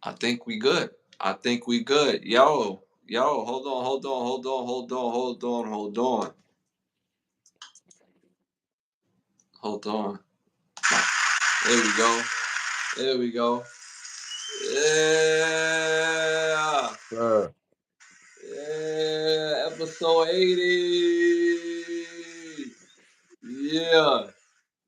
I think we good. I think we good. Yo, hold on, hold on. There we go. There we go. Yeah. Sure. Yeah. Episode 80. Yeah.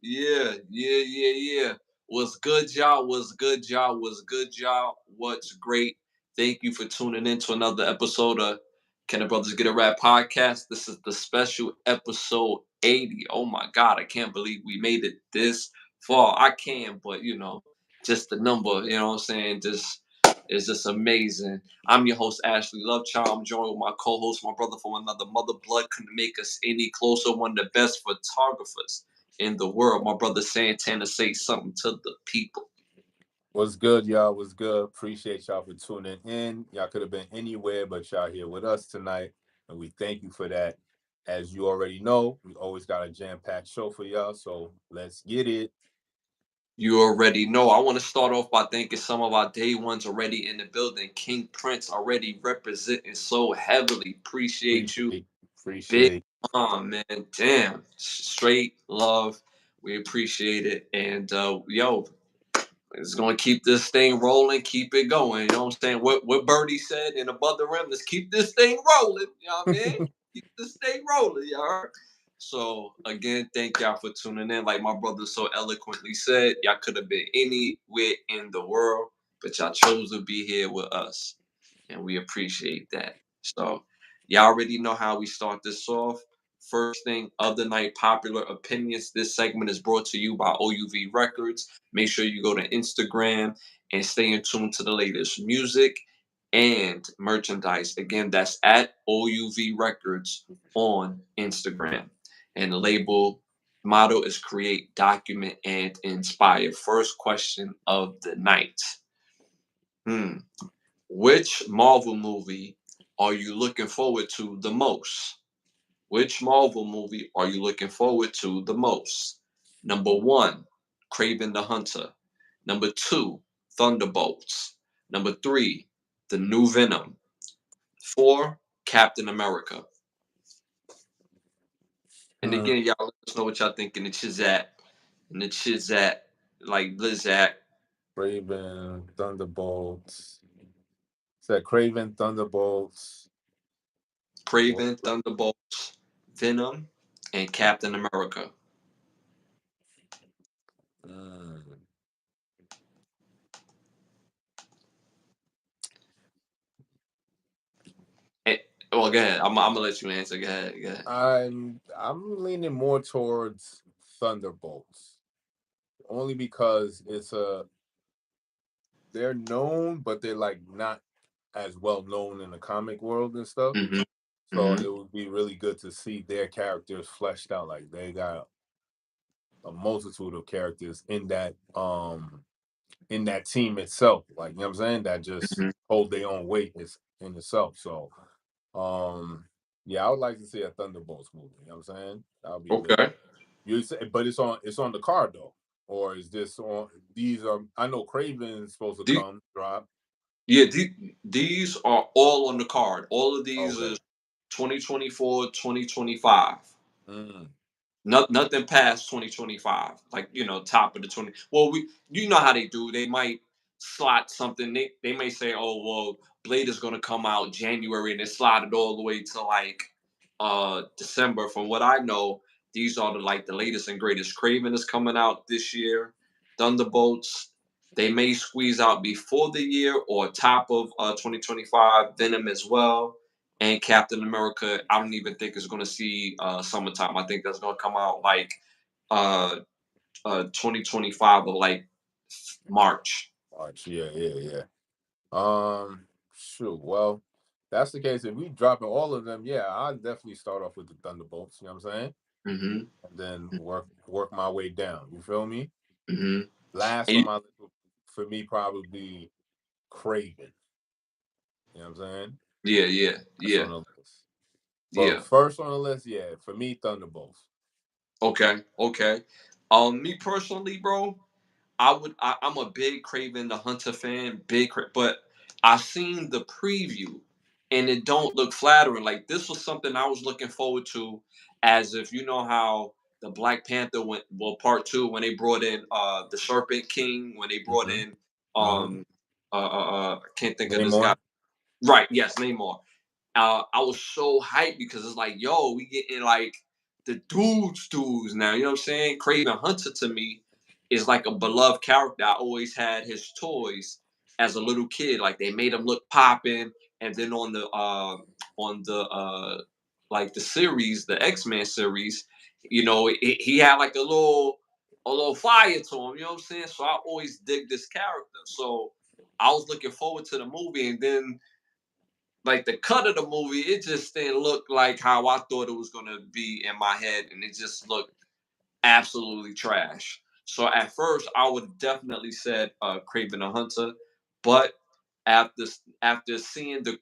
Yeah. What's good, y'all? What's good, y'all? What's good, y'all? What's great? Thank you for tuning in to another episode of Can the Brothers Get a Rap podcast. This is the special episode 80. Oh my God, I can't believe we made it this far. I can, but just the number, you know what I'm saying? Just it's just amazing. I'm your host, Ashley Lovechild. I'm joined with my co-host, my brother from another mother. Blood couldn't make us any closer. One of the best photographers in the world. My brother Santana, say something to the people. What's good, y'all? What's good? Appreciate y'all for tuning in. Y'all could have been anywhere, but y'all here with us tonight, and we thank you for that. As you already know, we always got a jam-packed show for y'all, so let's get it. You already know. I want to start off by thanking some of our day ones already in the building. King Prince already representing so heavily. Appreciate you. Big Appreciate. man. Damn. Straight love. We appreciate it. And it's gonna keep this thing rolling, keep it going. You know what I'm saying? What Birdie said in Above the Rim, let's keep this thing rolling. You know what I mean? Keep this thing rolling, y'all. So again, thank y'all for tuning in. Like my brother so eloquently said, y'all could have been anywhere in the world, but y'all chose to be here with us. And we appreciate that. So y'all already know how we start this off. First thing of the night, popular opinions. This segment is brought to you by OUV Records. Make sure you go to Instagram and stay in tune to the latest music and merchandise. Again, that's at OUV Records on Instagram. And the label motto is create, document, and inspire. First question of the night. Which Marvel movie are you looking forward to the most? Which Marvel movie are you looking forward to the most? Number one, Kraven the Hunter. Number two, Thunderbolts. Number three, the new Venom. Four, Captain America. And again, y'all let us know what y'all think in the Chizat. In the Chizat, like Blizzat. Craven, Thunderbolts. Is that Craven, Thunderbolts? Kraven, Thunderbolts, Venom, and Captain America. Mm. And, well, go ahead. I'm gonna let you answer. Go ahead. Go ahead. I'm leaning more towards Thunderbolts, only because they're known, but they're like not as well known in the comic world and stuff. Mm-hmm. So Mm-hmm. it would be really good to see their characters fleshed out. Like they got a multitude of characters in that team itself. Like, you know what I'm saying? That just Mm-hmm. hold their own weight in itself. So yeah, I would like to see a Thunderbolts movie. You know what I'm saying? That would be lit. Okay. You say, but it's on the card though. Or is this on these are I know Craven's supposed to The, come drop. yeah, these are all on the card. All of these Okay. is 2024, 2025. Mm. Nothing past 2025. Like, top of the 20. Well, you know how they do. They might slot something. They may say, "Oh, well, Blade is going to come out January," and they slide it all the way to like December. From what I know, these are the latest and greatest. Craven is coming out this year. Thunderbolts, they may squeeze out before the year or top of 2025. Venom as well. And Captain America, I don't even think it's going to see summertime. I think that's going to come out like 2025 or like March. March. Yeah. Shoot. Well, that's the case. If we dropping all of them, yeah, I'll definitely start off with the Thunderbolts. You know what I'm saying? Mm-hmm. And then work my way down. You feel me? Mm-hmm. Last And on my list for me probably Craven. You know what I'm saying? That's yeah, on the list. But yeah. first on the list, yeah, for me, Thunderbolts. Okay. Me personally, bro, I'm a big Craven the Hunter fan, but I seen the preview and it don't look flattering. Like this was something I was looking forward to, as if you know how the Black Panther went well part two when they brought in the Serpent King, when they brought Mm-hmm. in Uh-huh. I can't think of Name this guy. more. Right, yes, Namor. I was so hyped because it's like, yo, we getting like the dudes now. You know what I'm saying? Craven Hunter to me is like a beloved character. I always had his toys as a little kid. Like they made him look popping, and then on the like the series, the X-Men series, you know, he had like a little fire to him. You know what I'm saying? So I always dig this character. So I was looking forward to the movie, and then like the cut of the movie, it just didn't look like how I thought it was gonna be in my head, and it just looked absolutely trash. So at first, I would definitely said Craven the Hunter, but after after seeing the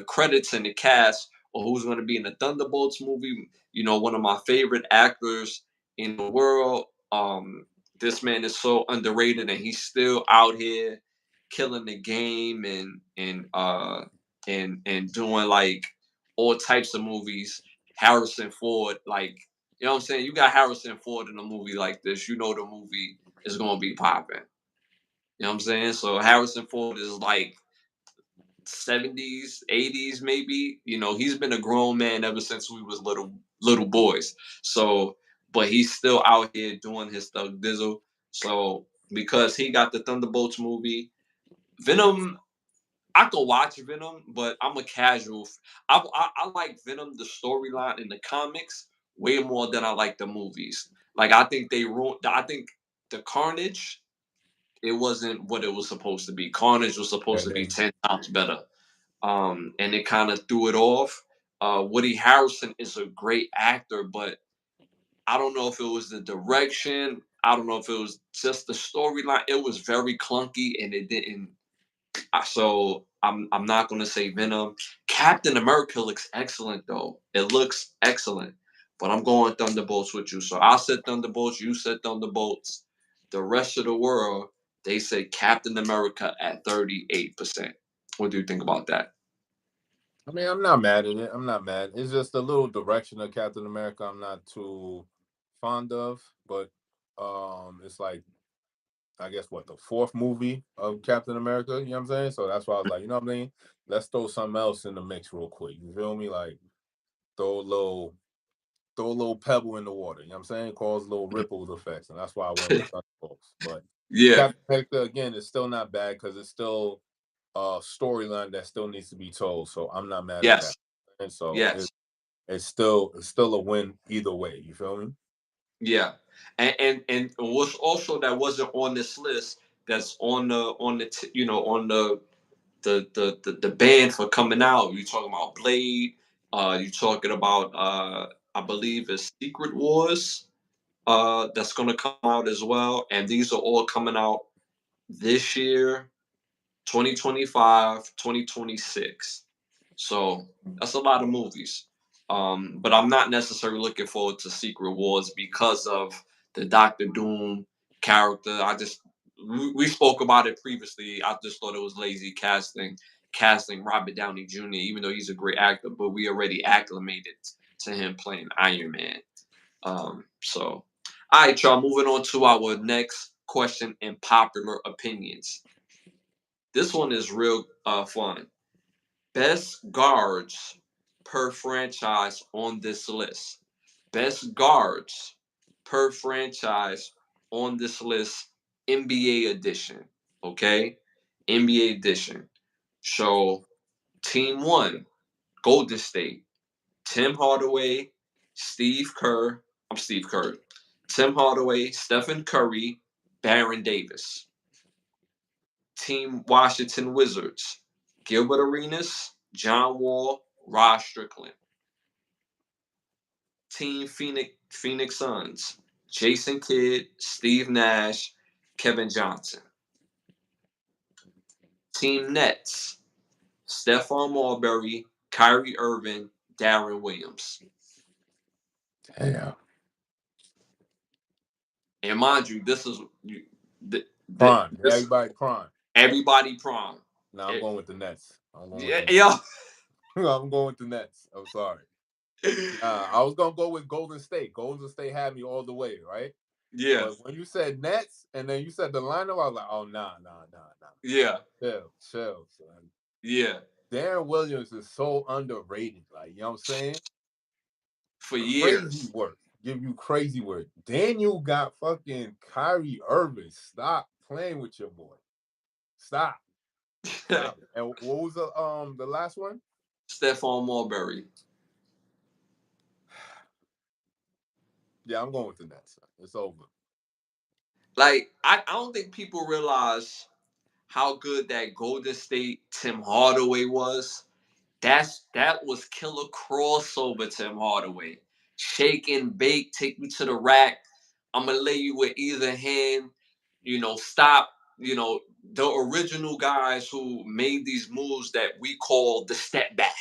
credits and the cast or who's going to be in the Thunderbolts movie, you know, one of my favorite actors in the world. This man is so underrated, and he's still out here killing the game and doing like all types of movies. Harrison Ford, like you know what I'm saying? You got Harrison Ford in a movie like this, you know the movie is gonna be popping. You know what I'm saying? So Harrison Ford is like 70s, 80s, maybe. You know, he's been a grown man ever since we was little boys. So, but he's still out here doing his stuff, Dizzle. So because he got the Thunderbolts movie, Venom, I could watch Venom, but I'm a casual. I like Venom the storyline in the comics way more than I like the movies. Like I think they ruined. I think the Carnage it wasn't what it was supposed to be. Carnage was supposed to be They 10 times better, and it kind of threw it off. Woody Harrelson is a great actor, but I don't know if it was the direction. I don't know if it was just the storyline. It was very clunky, and it didn't so I'm not gonna say Venom. Captain America looks excellent though. It looks excellent. But I'm going Thunderbolts with you. So I said Thunderbolts, you said Thunderbolts. The rest of the world, they say Captain America at 38%. What do you think about that? I mean, I'm not mad at it. I'm not mad. It's just a little direction of Captain America I'm not too fond of, but it's like I guess what the fourth movie of Captain America, you know what I'm saying? So that's why I was like, you know what I mean? Let's throw something else in the mix real quick. You feel me? Like throw a little throw a little pebble in the water, you know what I'm saying? Cause little ripples effects. And that's why I went with Thunderbolts. But Yeah. Captain America again is still not bad because it's still a storyline that still needs to be told. So I'm not mad at that. Yes. And so Yes. it's still a win either way. You feel me? Yeah. And what's also that wasn't on this list that's you know on the band for coming out. You're talking about Blade. You're talking about I believe it's Secret Wars. That's gonna come out as well, and these are all coming out this year, 2025, 2026. So that's a lot of movies. But I'm not necessarily looking forward to Secret Wars because of the Doctor Doom character. We spoke about it previously. I just thought it was lazy casting Robert Downey Jr. Even though he's a great actor, but we already acclimated to him playing Iron Man. So all right, y'all. Moving on to our next question in popular opinions. This one is real fun. Best guards per franchise on this list. Best guards per franchise on this list, NBA edition. Okay? NBA edition. So, team one, Golden State. Tim Hardaway, Steve Kerr. I'm Steve Kerr. Tim Hardaway, Stephen Curry, Baron Davis. Team Washington Wizards. Gilbert Arenas, John Wall, Rod Strickland. Team Phoenix Suns. Jason Kidd, Steve Nash, Kevin Johnson. Team Nets. Stephon Marbury, Kyrie Irving, Darren Williams. Yeah. And mind you, Prime. Everybody prime. Everybody prime. Now I'm going with the Nets. I'm going with the Nets. Yeah. I'm going with the Nets. I'm sorry. I was gonna go with Golden State. Golden State had me all the way, right? Yeah. But when you said Nets and then you said the lineup, I was like, oh nah. Yeah. Chill, son. Yeah. Darren Williams is so underrated. Like, you know what I'm saying? For Crazy years. work. Give you crazy work. Daniel got fucking Kyrie Irving. Stop playing with your boy. Stop. Stop. And what was the last one? Stephon Marbury. Yeah, I'm going with the Nets. It's over. Like, I don't think people realize how good that Golden State Tim Hardaway was. That was killer crossover Tim Hardaway. Shake and bake, take me to the rack. I'm gonna lay you with either hand. Stop. The original guys who made these moves that we call the step back,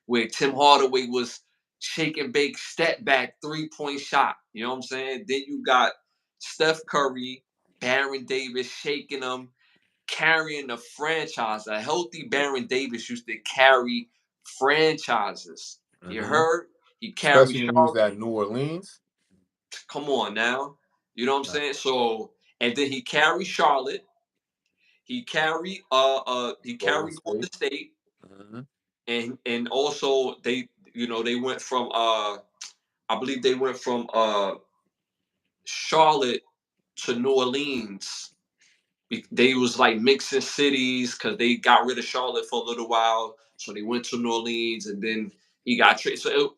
where Tim Hardaway was shake and bake, step back, 3-point shot. You know what I'm saying? Then you got Steph Curry, Baron Davis shaking them, carrying the franchise. A healthy Baron Davis used to carry franchises. You heard? He carried Especially when you was Charlotte. at New Orleans. Come on now. You know what I'm saying? So, and then he carried Charlotte. He carried Golden State. Mm-hmm. And also they went from I believe they went from Charlotte to New Orleans. They was like mixing cities because they got rid of Charlotte for a little while, so they went to New Orleans, and then he got traded. So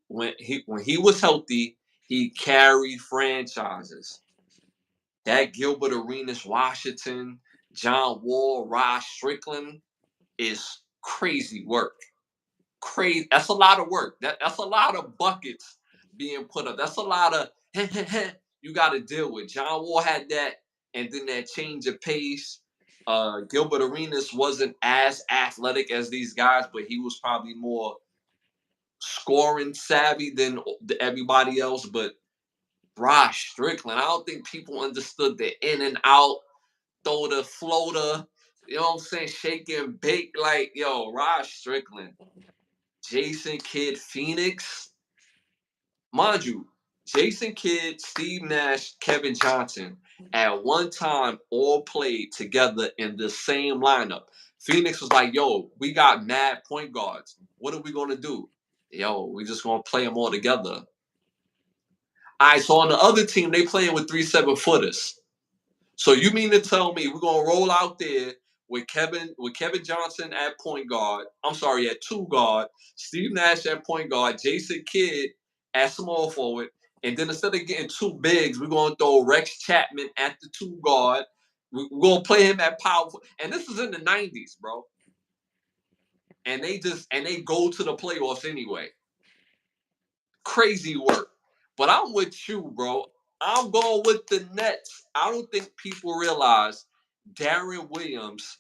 when he was healthy, he carried franchises. That Gilbert Arenas, Washington, John Wall, Rod Strickland is crazy work. Crazy. That's a lot of work. That's a lot of buckets being put up. That's a lot of you got to deal with. John Wall had that, and then that change of pace. Gilbert Arenas wasn't as athletic as these guys, but he was probably more scoring savvy than everybody else. But Rod Strickland, I don't think people understood the in and out, throw the floater. You know what I'm saying? Shake and bake like Rod Strickland. Jason Kidd, Phoenix. Mind you, Jason Kidd, Steve Nash, Kevin Johnson at one time all played together in the same lineup. Phoenix was like, yo, we got mad point guards. What are we going to do? Yo, we just going to play them all together. All right, so on the other team, they playing with 3 7-footers. So you mean to tell me we're gonna roll out there with Kevin Johnson at point guard? I'm sorry, at two guard, Steve Nash at point guard, Jason Kidd at small forward, and then instead of getting two bigs, we're gonna throw Rex Chapman at the two guard. We're gonna play him at power. And this is in the '90s, bro. And they go to the playoffs anyway. Crazy work. But I'm with you, bro. I'm going with the Nets. I don't think people realize Darren Williams,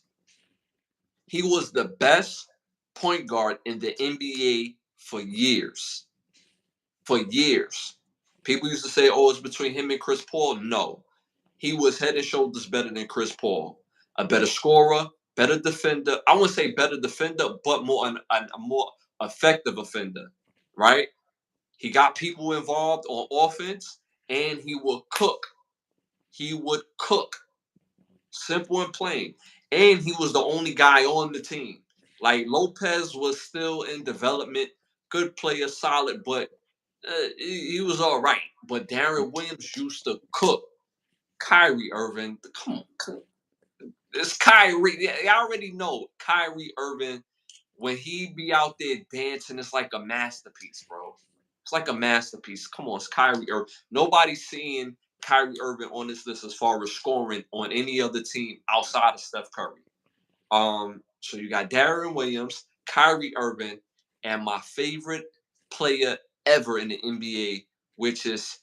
he was the best point guard in the NBA for years. For years. People used to say, oh, it's between him and Chris Paul. No. He was head and shoulders better than Chris Paul. A better scorer, better defender. I wouldn't say better defender, but a more effective offender, right? He got people involved on offense, and he would cook. He would cook. Simple and plain. And he was the only guy on the team. Like Lopez was still in development, good player, solid, but he was all right. But Darren Williams used to cook. Kyrie Irving, come on. It's Kyrie. I already know Kyrie Irving, when he be out there dancing, it's like a masterpiece, bro. It's like a masterpiece. Come on, it's Kyrie Irving. Nobody's seeing Kyrie Irving on this list as far as scoring on any other team outside of Steph Curry. So you got Darren Williams, Kyrie Irving, and my favorite player ever in the NBA, which is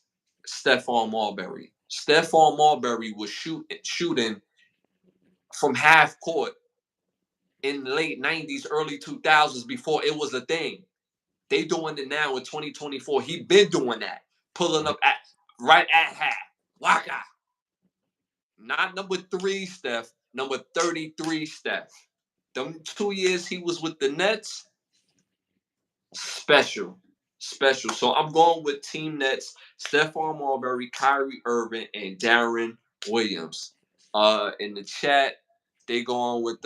Stephon Marbury. Stephon Marbury was shooting from half court in the late '90s, early 2000s before it was a thing. They doing it now in 2024. He been doing that, pulling up right at half. Waka. Not number 3 Steph, number 33 Steph. Them 2 years he was with the Nets, special. Special. So I'm going with Team Nets, Stephon Marbury, Kyrie Irving, and Darren Williams. In the chat, they going with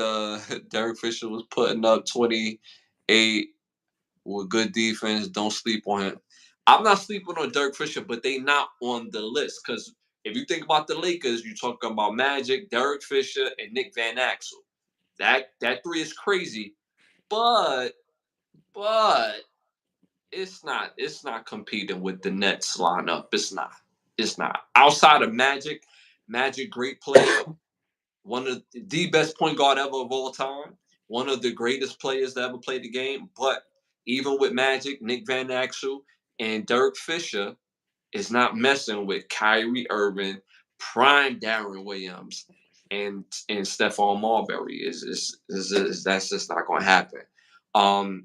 Derek Fisher was putting up 28 with good defense. Don't sleep on him. I'm not sleeping on Derek Fisher, but they not on the list. Because if you think about the Lakers, you're talking about Magic, Derek Fisher, and Nick Van Axel. That three is crazy. But but it's not competing with the Nets lineup. It's not. It's not. Outside of Magic, Magic great player, one of the best point guard ever of all time, one of the greatest players that ever played the game. But even with Magic, Nick Van Axel, and Derek Fisher, is not messing with Kyrie Irving, prime Darren Williams, and Stephon Marbury. That's just not going to happen.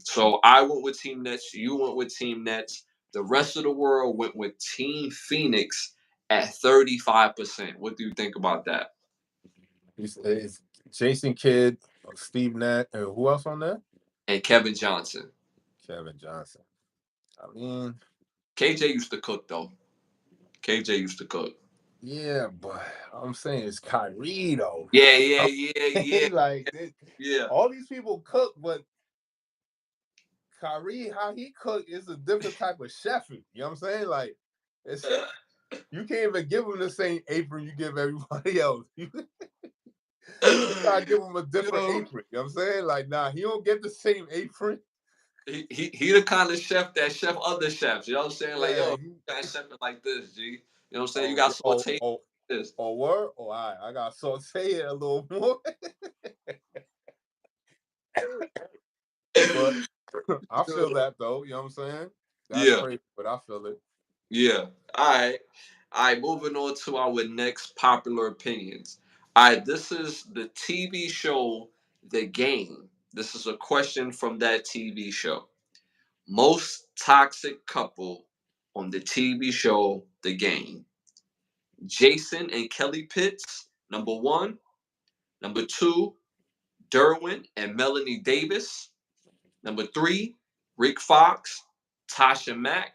So I went with Team Nets. You went with Team Nets. The rest of the world went with Team Phoenix at 35%. What do you think about that? It's Jason Kidd, Steve Nash, and who else on there? And Kevin Johnson. Kevin Johnson. I mean, KJ used to cook though. KJ used to cook. yeah, but I'm saying it's Kyrie though. Yeah. Like Yeah. all these people cook, but Kyrie, how he cook is a different type of chef. You know what I'm saying? Like, it's you can't even give him the same apron you give everybody else. You gotta give him a different apron. You know what I'm saying? Like, nah, he don't get the same apron. He the kind of chef that chef other chefs. You know what I'm saying? Like, Yeah. yo, you got chef it like this, G. You know what I'm saying? You got saute this. Or word? Oh, all right. I got saute it a little more. But I feel that though. You know what I'm saying? That's Yeah. crazy, but I feel it. Yeah. All right. All right. Moving on to our next popular opinions. All right. This is the TV show The Game. This is a question from that TV show. Most toxic couple on the TV show The Game. Jason and Kelly Pitts, number one. Number two, Derwin and Melanie Davis. Number three, Rick Fox, Tasha Mack.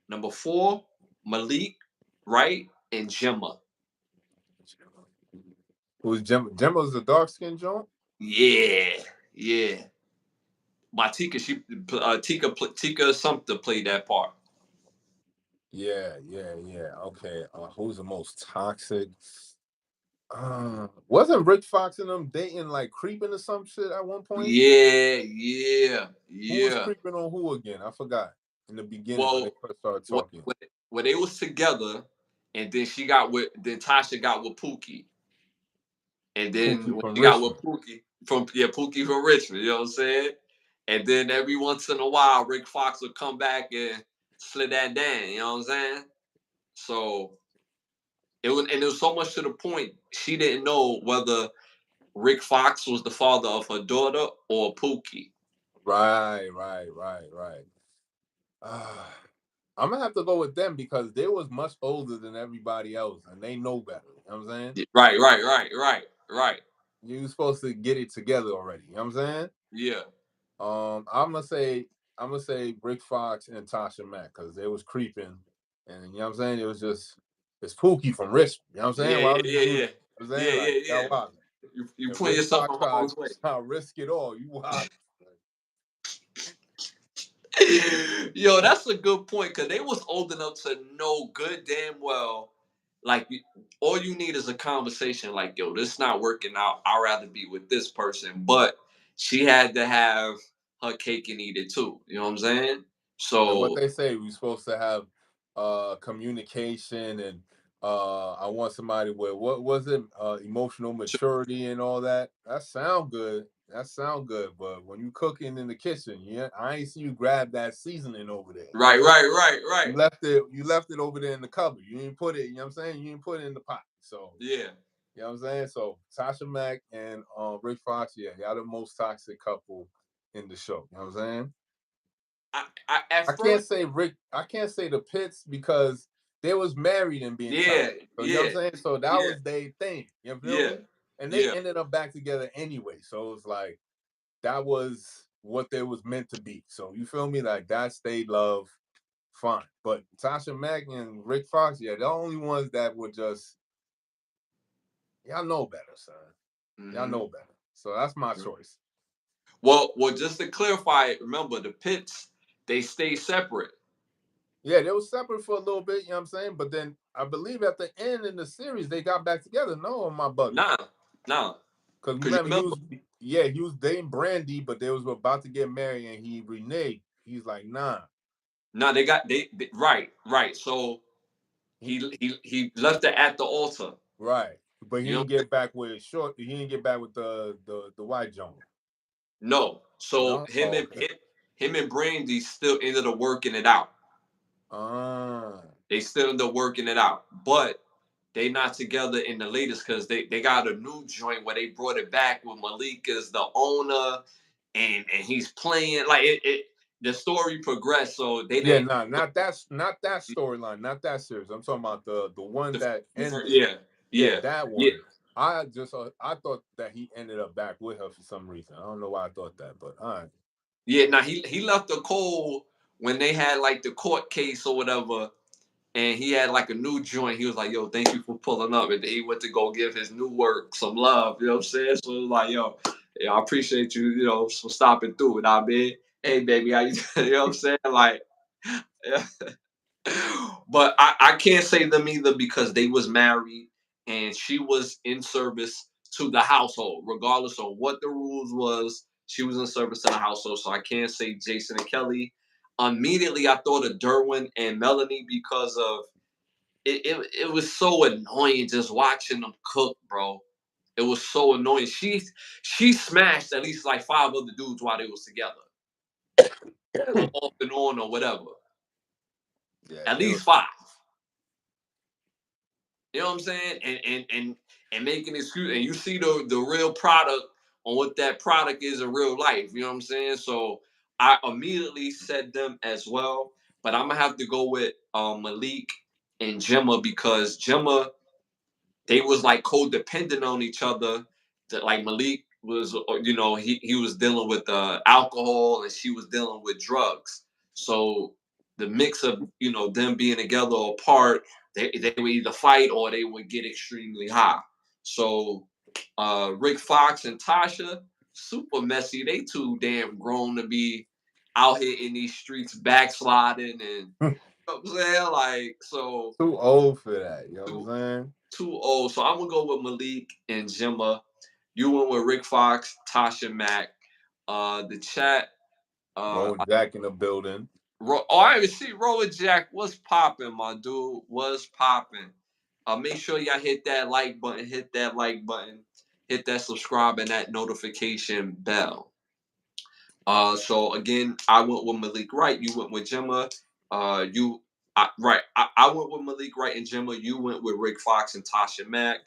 Number four, Malik Wright and Gemma. Who's Gemma? Gemma's the dark skinned joint? Yeah. My Tika Sumpter played that part. Yeah. Okay. Who's the most toxic? Wasn't Rick Fox and them dating like creeping or some shit at one point? Who was Yeah. creeping on who again? I forgot in the beginning when they Well, first started when, talking. when they was together, and then Tasha got with Pookie. And then Pookie when from he got with Richmond. Pookie from Richmond, you know what I'm saying? And then every once in a while, Rick Fox would come back and slid that down, you know what I'm saying? So it was so much to the point she didn't know whether Rick Fox was the father of her daughter or Pookie. Right. I'm gonna have to go with them because they was much older than everybody else and they know better. You know what I'm saying? Right. You supposed to get it together already. You know what I'm saying? Yeah. I'm gonna say Rick Fox and Tasha Mack because they was creeping, and you know what I'm saying. It was just it's Pookie from Richmond. You know what I'm saying? Why would you do that? You know what I'm saying like Yeah. that wild. You If put Rick yourself Fox in harm's way. try to risk it all, you wild. Yo, that's a good point because they was old enough to know good damn well, like all you need is a conversation. Like, yo, this not working out. I'd rather be with this person, but she had to have her cake and eat it too. You know what I'm saying? And what So they say, we supposed to have communication and I want somebody with what was it, emotional maturity and all that. That sound good. That sound good. But when you cooking in the kitchen, yeah, I ain't see you grab that seasoning over there. You know what I'm saying? right. You left it over there in the cupboard. You didn't put it, you know what I'm saying? You didn't put it in the pot. So Yeah. you know what I'm saying? So Tasha Mack and Rick Fox, yeah, y'all the most toxic couple in the show. You know what I'm saying? I I at can't first, say Rick. I can't say the Pitts because they was married and being Yeah, toxic. So you know what I'm yeah, saying? So that yeah, was their thing. You feel yeah, me? And they yeah. ended up back together anyway. So it was like that was what they was meant to be. So you feel me? Like that stayed love, fine. But Tasha Mack and Rick Fox, yeah, the only ones that were just y'all know better, son. Y'all Mm-hmm. know better. So that's my choice. Well, just to clarify it, remember the pits, they stay separate. Yeah, they were separate for a little bit, you know what I'm saying? But then I believe at the end in the series they got back together. No, am I bugging? Nah, nah. Because Cause you remember, remember, he was dating Brandy, but they was about to get married, and he reneged. He's like, nah. nah, they right, right. So He he left it at the altar. right, but he You know, didn't get back with short. He didn't get back with the white Joan. no. So No, oh, okay. him and Brandy still ended up working it out. Ah, They still end up working it out, but they not together in the latest because they got a new joint where they brought it back with Malik as the owner, and he's playing like it. The story progressed, so they yeah, didn't. nah, not that storyline, not that series. I'm talking about the one that ended. Yeah, Yeah, yeah, that yeah, one. I thought that he ended up back with her for some reason. I don't know why I thought that, but all right. yeah. Now he left the cold when they had like the court case or whatever, and he had like a new joint. He was like, "Yo, thank you for pulling up," and then he went to go give his new work some love. You know what I'm saying? So it was like, "Yo, yeah, I appreciate you. You know, for stopping through." And I mean, hey, baby, how you? You know what I'm saying? Like, yeah. But I can't say them either because they was married and she was in service to the household, regardless of what the rules was. She was in service to the household, so I can't say Jason and Kelly. Immediately, I thought of Derwin and Melanie because of it was so annoying just watching them cook, bro. It was so annoying. She smashed at least like 5 other dudes while they was together, or off and on or whatever. Yeah, At it was least five. You know what I'm saying? And making excuse and you see the real product on what that product is in real life. You know what I'm saying? So I immediately said them as well, but I'm gonna have to go with Malik and Gemma because Gemma they was like codependent on each other. That like Malik was, he was dealing with alcohol and she was dealing with drugs. So the mix of them being together or apart, they would either fight or they would get extremely high. So Rick Fox and Tasha, super messy. They too damn grown to be out here in these streets backsliding and you know what I'm saying? Like so too old for that. You know what I'm too saying? too old. So I'm gonna go with Malik and Gemma. You went with Rick Fox, Tasha Mack. The chat. Rolling Jack in the building. I see Roller Jack was popping, my dude. Was popping. Make sure y'all hit that like button, hit that like button, hit that subscribe and that notification bell. So again, I went with Malik Wright. You went with Gemma. I went with Malik Wright and Gemma. You went with Rick Fox and Tasha Mack.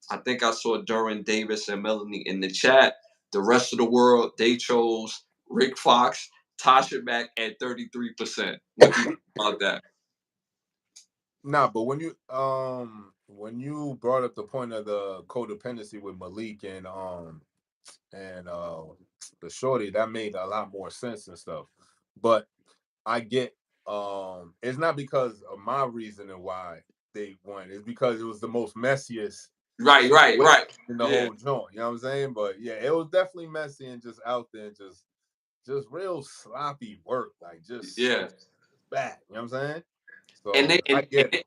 I think I saw Duran Davis and Melanie in the chat. The rest of the world, they chose Rick Fox, Tasha Mack at 33%. What do you think about that? Nah, but when you brought up the point of the codependency with Malik and the shorty, that made a lot more sense and stuff. But I get it's not because of my reasoning why they won. It's because it was the most messiest Right, right, situation right. in the Yeah, whole joint. You know what I'm saying? But yeah, it was definitely messy and just out there and just real sloppy work. Like just yeah. bad. You know what I'm saying? And So they I and, get it.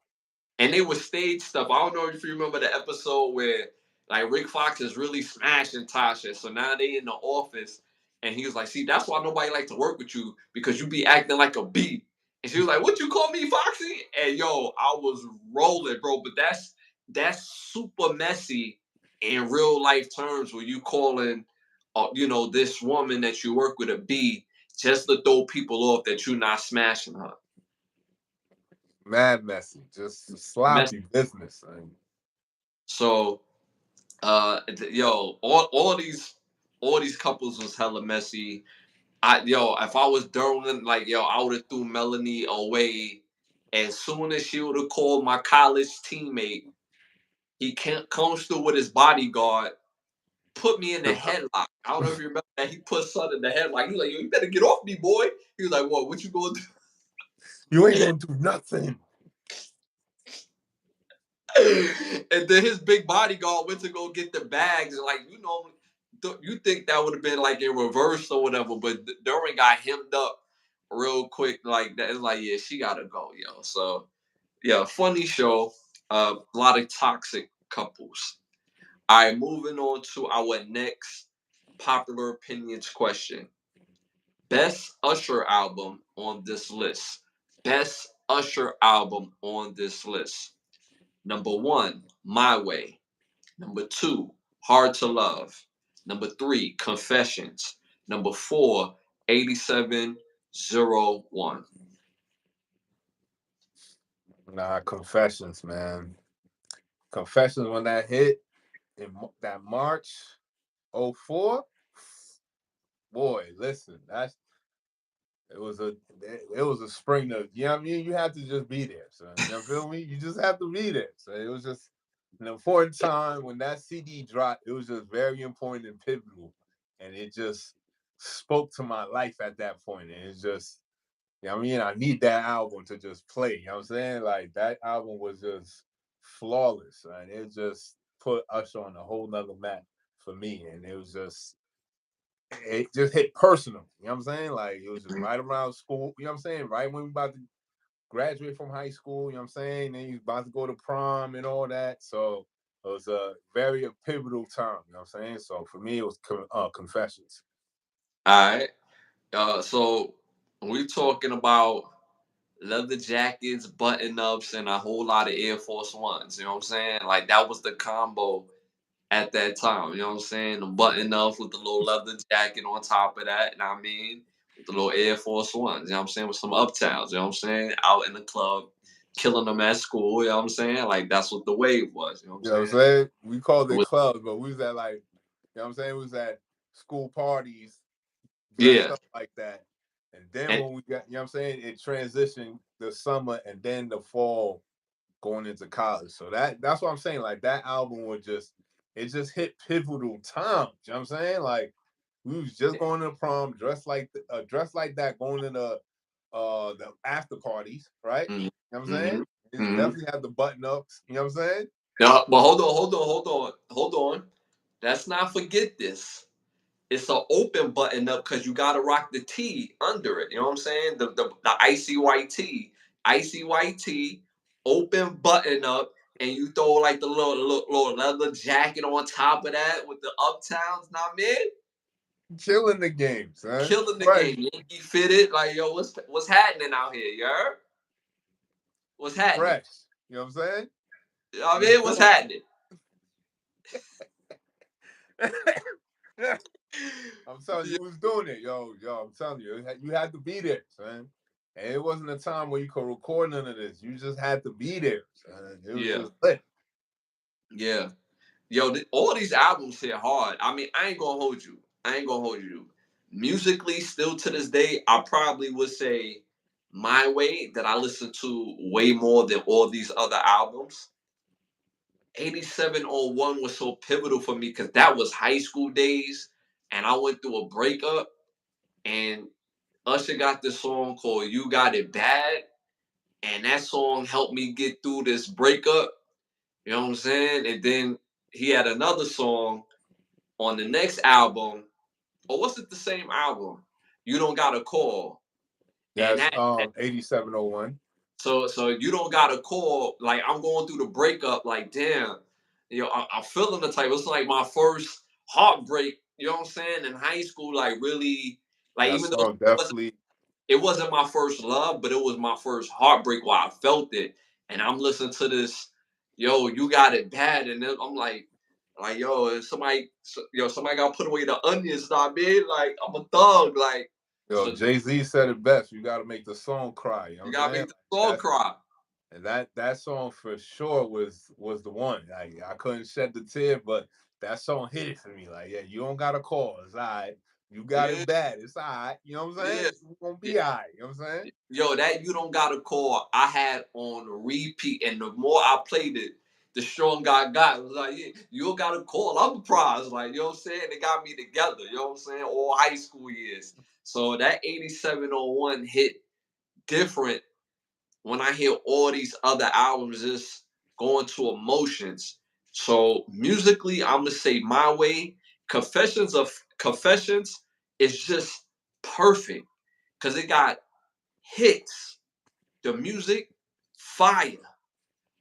and they would stage stuff. I don't know if you remember the episode where like Rick Fox is really smashing Tasha. So now they in the office and he was like, see, that's why nobody like to work with you because you be acting like a bee. And she was like, what you call me, Foxy? And yo, I was rolling, bro. But that's super messy in real life terms where you calling this woman that you work with a bee just to throw people off that you're not smashing her. Mad messy. Just Messy. sloppy business. I mean, So yo, all these couples was hella messy. If I was Derwin, like yo, I would have threw Melanie away As soon as she would have called my college teammate, he comes through with his bodyguard, put me in the headlock. I don't know if you remember that. He put son in the headlock. He was like, "Yo, you better get off me, boy." He was like, "What? What you gonna do?" You ain't gonna do nothing. And then his big bodyguard went to go get the bags. And like, you think that would have been like in reverse or whatever, but Duran got hemmed up real quick like that. It's like, yeah, she gotta go, yo. So yeah, funny show. A lot of toxic couples. All right, moving on to our next popular opinions question. Best Usher album on this list. Best Usher album on this list. Number one, My Way. Number two, Hard to Love. Number three, Confessions. Number four, 8701. Nah, Confessions, man. Confessions when that hit in that March 04. Boy, listen, it was a spring of, you know what I mean? You have to just be there, son. You feel me? You just have to be there. So it was just an important time when that CD dropped. It was just very important and pivotal, and it just spoke to my life at that point. And it's just, you know what I mean? I need that album to just play. You know what I'm saying? Like that album was just flawless, and it just put Usher on a whole nother map for me. And it just hit personal. You know what I'm saying? Like it was just right around school. You know what I'm saying? Right when we about to graduate from high school. You know what I'm saying? Then you about to go to prom and all that. So it was a very pivotal time. You know what I'm saying? So for me, it was Confessions. All right. So we're talking about leather jackets, button ups, and a whole lot of Air Force Ones. You know what I'm saying? Like that was the combo at that time. You know what I'm saying? The button ups with the little leather jacket on top of that. And I mean, with the little Air Force Ones. You know what I'm saying? With some uptowns. You know what I'm saying? Out in the club, killing them at school. You know what I'm saying? Like that's what the wave was. You know what I'm You know what I'm saying? saying? We called It it was, clubs, but we was at like, you know what I'm saying? We was at school parties dressed yeah. up like that. And then And when we got, you know what I'm saying? It transitioned the summer and then the fall going into college. So that's what I'm saying. Like that album was just, it just hit pivotal times. You know what I'm saying? Like we was just going to the prom, dressed like that, going to the after parties, right? mm-hmm, You know what I'm saying? mm-hmm, It mm-hmm. definitely had the button ups. You know what I'm saying? Yeah, but hold on. Let's not forget this. It's an open button up because you gotta rock the T under it. You know what I'm saying? The icy white tee, icy white tee, open button up, and you throw like the little leather jacket on top of that with the uptowns. Now, man, Killing the game, son. killing the Fresh, game. Yankee fitted like yo, what's happening out here? You heard? What's happening? fresh. You know what I'm saying? You know what I Let's mean, what's go. happening? I'm telling you, you was doing it, yo. I'm telling you, you had to be there, son. And it wasn't a time where you could record none of this. You just had to be there, son. It was Yeah, just lit. yeah. Yo, all these albums hit hard. I mean, I ain't gonna hold you. I ain't gonna hold you. Musically, still to this day, I probably would say My Way that I listen to way more than all these other albums. 8701 was so pivotal for me because that was high school days, and I went through a breakup, and Usher got this song called You Got It Bad, and that song helped me get through this breakup. You know what I'm saying? And then he had another song on the next album, or was it the same album? You Don't Gotta Call. And That's that 8701. so you don't gotta call. Like I'm going through the breakup, like damn, I'm feeling the type. It's like my first heartbreak, you know what I'm saying, in high school, like really like That even though song definitely. it wasn't my first love, but it was my first heartbreak where I felt it. And I'm listening to this, yo, you got it bad. And then I'm like, yo, somebody got to put away the onions, not me. Like, I'm a thug. Like, Yo, so Jay-Z said it best. You got to make the song cry. You know what you I'm got to saying? make the song cry. And that song for sure was the one. I couldn't shed the tear, but that song hit it for me. Like, yeah, you don't gotta call. It's all right. You got Yeah, it bad. It's all right. You know what I'm saying? yeah, It's gonna yeah. be all right. You know what I'm saying? Yo, that you don't got a call. I had on repeat, and the more I played it, the stronger I got. It was like, yeah, you don't got a call. I'm surprised. Like, you know what I'm saying? They got me together. You know what I'm saying? All high school years. So that 8701 hit different when I hear all these other albums just going to emotions. So musically, I'm gonna say My Way. Confessions is just perfect because it got hits, the music, fire.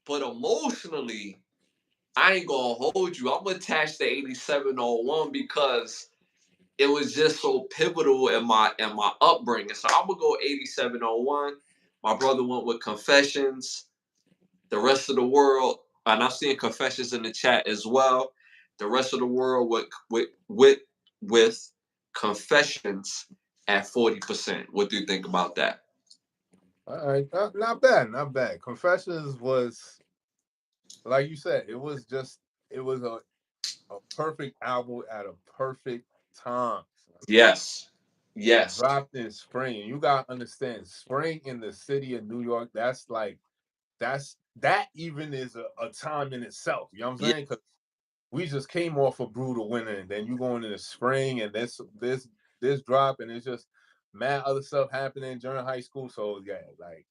But emotionally, I ain't gonna hold you. I'm attached to 8701 because it was just so pivotal in my upbringing. So I'm gonna go 8701. My brother went with Confessions. The rest of the world, and I'm seeing Confessions in the chat as well. The rest of the world with Confessions at 40%. What do you think about that? All right, not bad, not bad. Confessions was, like you said, it was a perfect album at a perfect time. Yes. It Yes. dropped in spring. You gotta understand, spring in the city of New York, that even is a time in itself. You know what I'm Yeah. saying? Because we just came off a brutal winter, and then you going into spring, and this drop, and it's just mad other stuff happening during high school. So yeah, like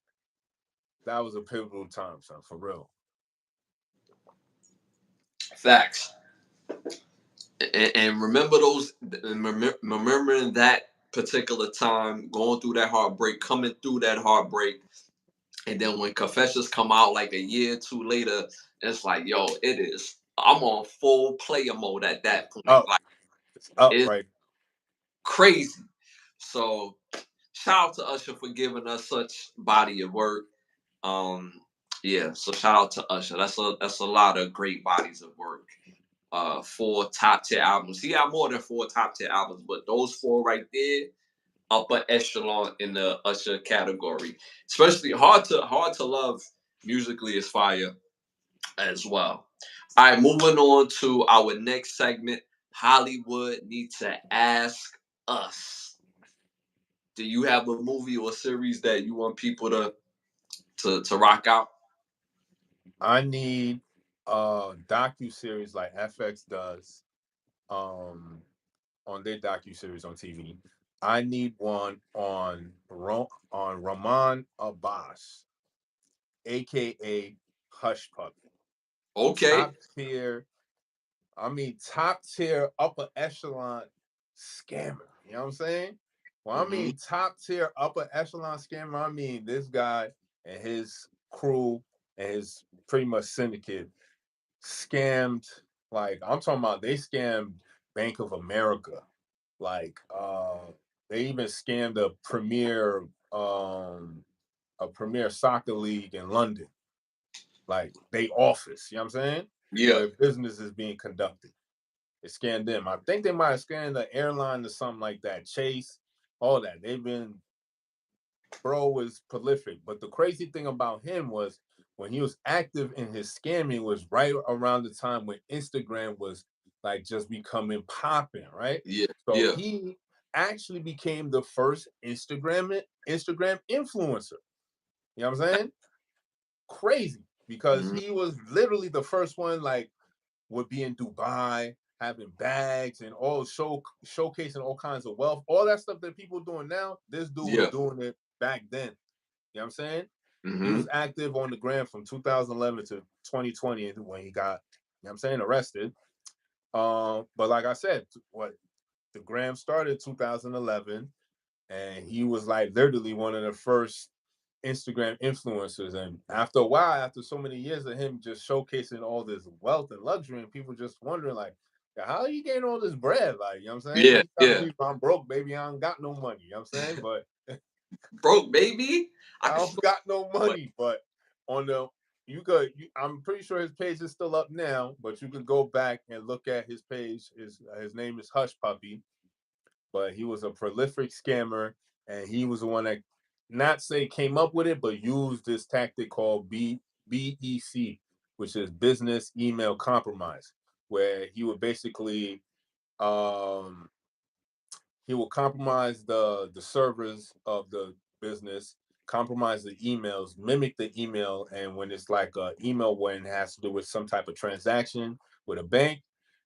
that was a pivotal time, son, for real. Facts. And remember those, remembering that particular time, going through that heartbreak, coming through that heartbreak, and then when Confessions come out like a year or two later, it's like, yo, it is. I'm on full player mode at that point. Up, Like, it's up, it's right? crazy. So shout out to Usher for giving us such body of work. Um, yeah. So shout out to Usher. That's a lot of great bodies of work. 4 top 10 albums. He got more than 4 top 10 albums, but those 4 right there, upper echelon in the Usher category. Especially hard to love musically is fire as well. All right, moving on to our next segment. Hollywood Need to Ask Us. Do you have a movie or series that you want people to rock out? I need docu series like FX does um on their docu series on TV. I need one on Rahman Abbas, aka Hush Puppy. Okay. Top tier, I mean top tier upper echelon scammer. You know what I'm saying? Well, I Hmm. mean top tier upper echelon scammer, I mean this guy and his crew and his pretty much syndicate scammed, like I'm talking about they scammed Bank of America. Like they even scammed um a premier soccer league in London. Like they office, you know what I'm saying? Yeah. Where business is being conducted. They scammed them. I think they might have scammed the airline or something like that. Chase, all that. They've been, bro was prolific. But the crazy thing about him was when he was active in his scamming was right around the time when Instagram was like just becoming popping, right? Yeah. So Yeah. he actually became the first Instagram influencer. You know what I'm saying? Crazy because Mhm. he was literally the first one, like would be in Dubai having bags and all showcasing all kinds of wealth, all that stuff that people doing now. This dude was Yeah. doing it back then. You know what I'm saying? He Hmm. was active on the gram from 2011 to 2020 when he got, you know what I'm saying, arrested. But like I said, what the gram started 2011, and he was like literally one of the first Instagram influencers. And after a while, after so many years of him just showcasing all this wealth and luxury, and people just wondering like, how are you getting all this bread? Like, you know what I'm saying? Yeah. He telling Yeah. people I'm broke, baby, I don't got no money. You know what I'm saying? But Broke baby. I I can don't still. got no money. But on the I'm pretty sure his page is still up now, but you could go back and look at his page. His name is Hush Puppy, but he was a prolific scammer, and he was the one that not say came up with it, but used this tactic called BEC, which is business email compromise, where he would basically um, he will compromise the servers of the business, compromise the emails, mimic the email, and when it's like a email when it has to do with some type of transaction with a bank,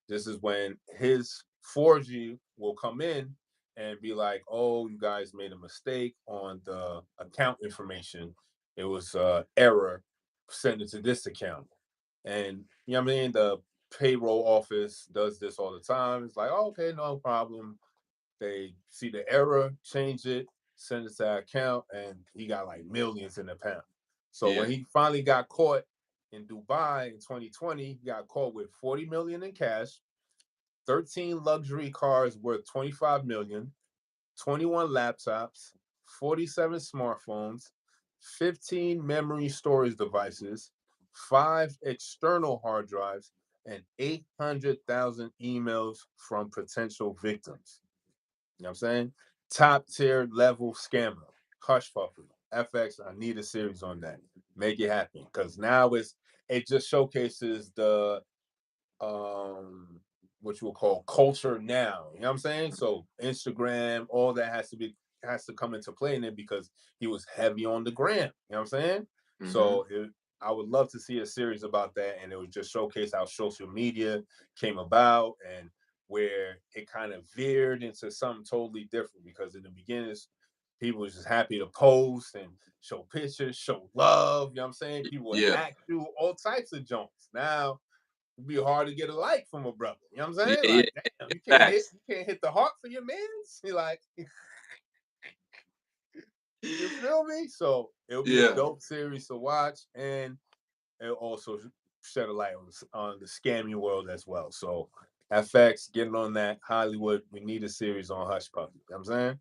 this is when his 4G will come in and be like, "Oh, you guys made a mistake on the account information. It was error. Send it to this account." And you know what I mean? The payroll office does this all the time. It's like, oh, okay, no problem. They see the error, change it, send it to our account, and he got like millions in the account. So Yeah. when he finally got caught in Dubai in 2020, he got caught with 40 million in cash, 13 luxury cars worth 25 million, 21 laptops, 47 smartphones, 15 memory storage devices, 5 external hard drives, and 800,000 emails from potential victims. You know what I'm saying? Top tier level scammer. Hush pupper. FX, I need a series on that. Make it happen. Because now it just showcases the what you will call culture now. You know what I'm saying? So Instagram, all that has to come into play in it because he was heavy on the gram. You know what I'm saying? Mm-hmm. So I would love to see a series about that, and it would just showcase how social media came about and where it kind of veered into something totally different. Because in the beginning, people was just happy to post and show pictures, show love. You know what I'm saying? People would Yeah. act through all types of jokes. Now it'd be hard to get a like from a brother. You know what I'm Yeah. saying? Yeah. Like, damn, Facts. you can't hit the heart for your mans. You like, you feel me? So it'll be a Yeah. dope series to watch, and it'll also shed a light on the scamming world as well. So FX getting on that Hollywood. We need a series on Hush Puppy. You know what I'm saying?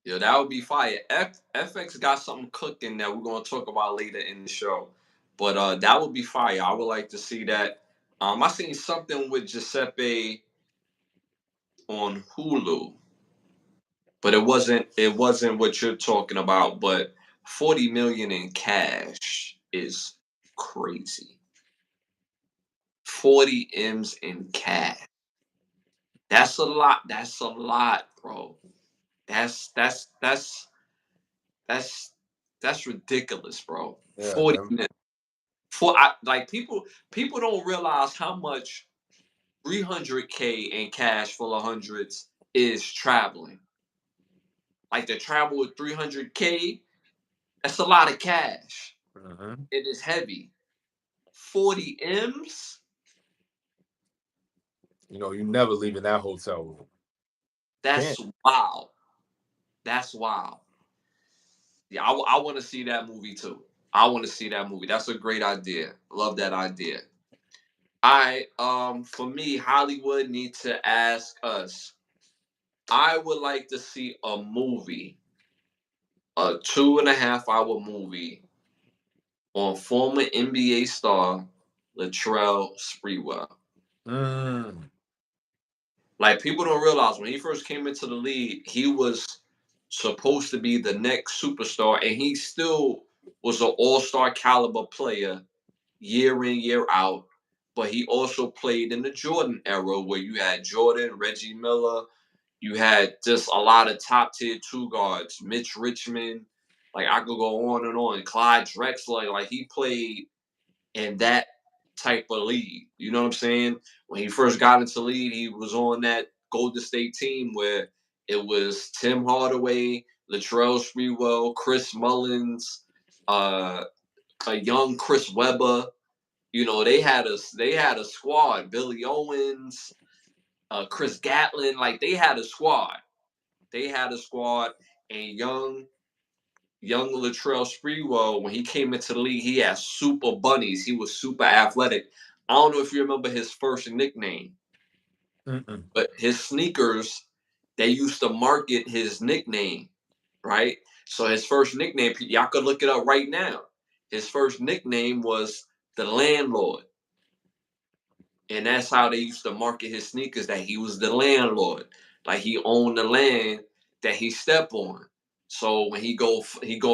Yeah, that would be fire. FX got something cooking that we're gonna talk about later in the show. But that would be fire. I would like to see that. I seen something with Giuseppe on Hulu, but it wasn't what you're talking about. But 40 million in cash is crazy. 40 M's in cash. That's a lot. That's a lot, bro. That's that's that's ridiculous, bro. Yeah, 40 them. minutes. Like people don't realize how much 300K in cash full of hundreds is traveling. Like to travel with 300K, that's a lot of cash. Mhm. It is heavy. 40 M's, You know, you never leave in that hotel room. that's Can't. wild. That's wild. Yeah, I want to see that movie too. I want to see that movie. That's a great idea. Love that idea. I for me, Hollywood needs to ask us. I would like to see a movie, a 2.5 hour movie on former NBA star Latrell Sprewell. Mm. Like people don't realize when he first came into the league, he was supposed to be the next superstar, and he still was an all-star caliber player year in, year out. But he also played in the Jordan era where you had Jordan, Reggie Miller, you had just a lot of top tier two guards, Mitch Richmond. Like I could go on and on. Clyde Drexler, like he played in that type of league. You know what I'm saying? When he first got into league, he was on that Golden State team where it was Tim Hardaway, Latrell Sprewell, Chris Mullins, uh, a young Chris Webber. You know, they had a squad. Billy Owens, Chris Gatlin, like they had a squad. They had a squad, and young Latrell Sprewell, when he came into the league, he had super bunnies. He was super athletic. I don't know if you remember his first nickname, Mm-mm. but his sneakers, they used to market his nickname, right? So his first nickname, y'all could look it up right now. His first nickname was the landlord. And that's how they used to market his sneakers, that he was the landlord. Like he owned the land that he stepped on. So when he go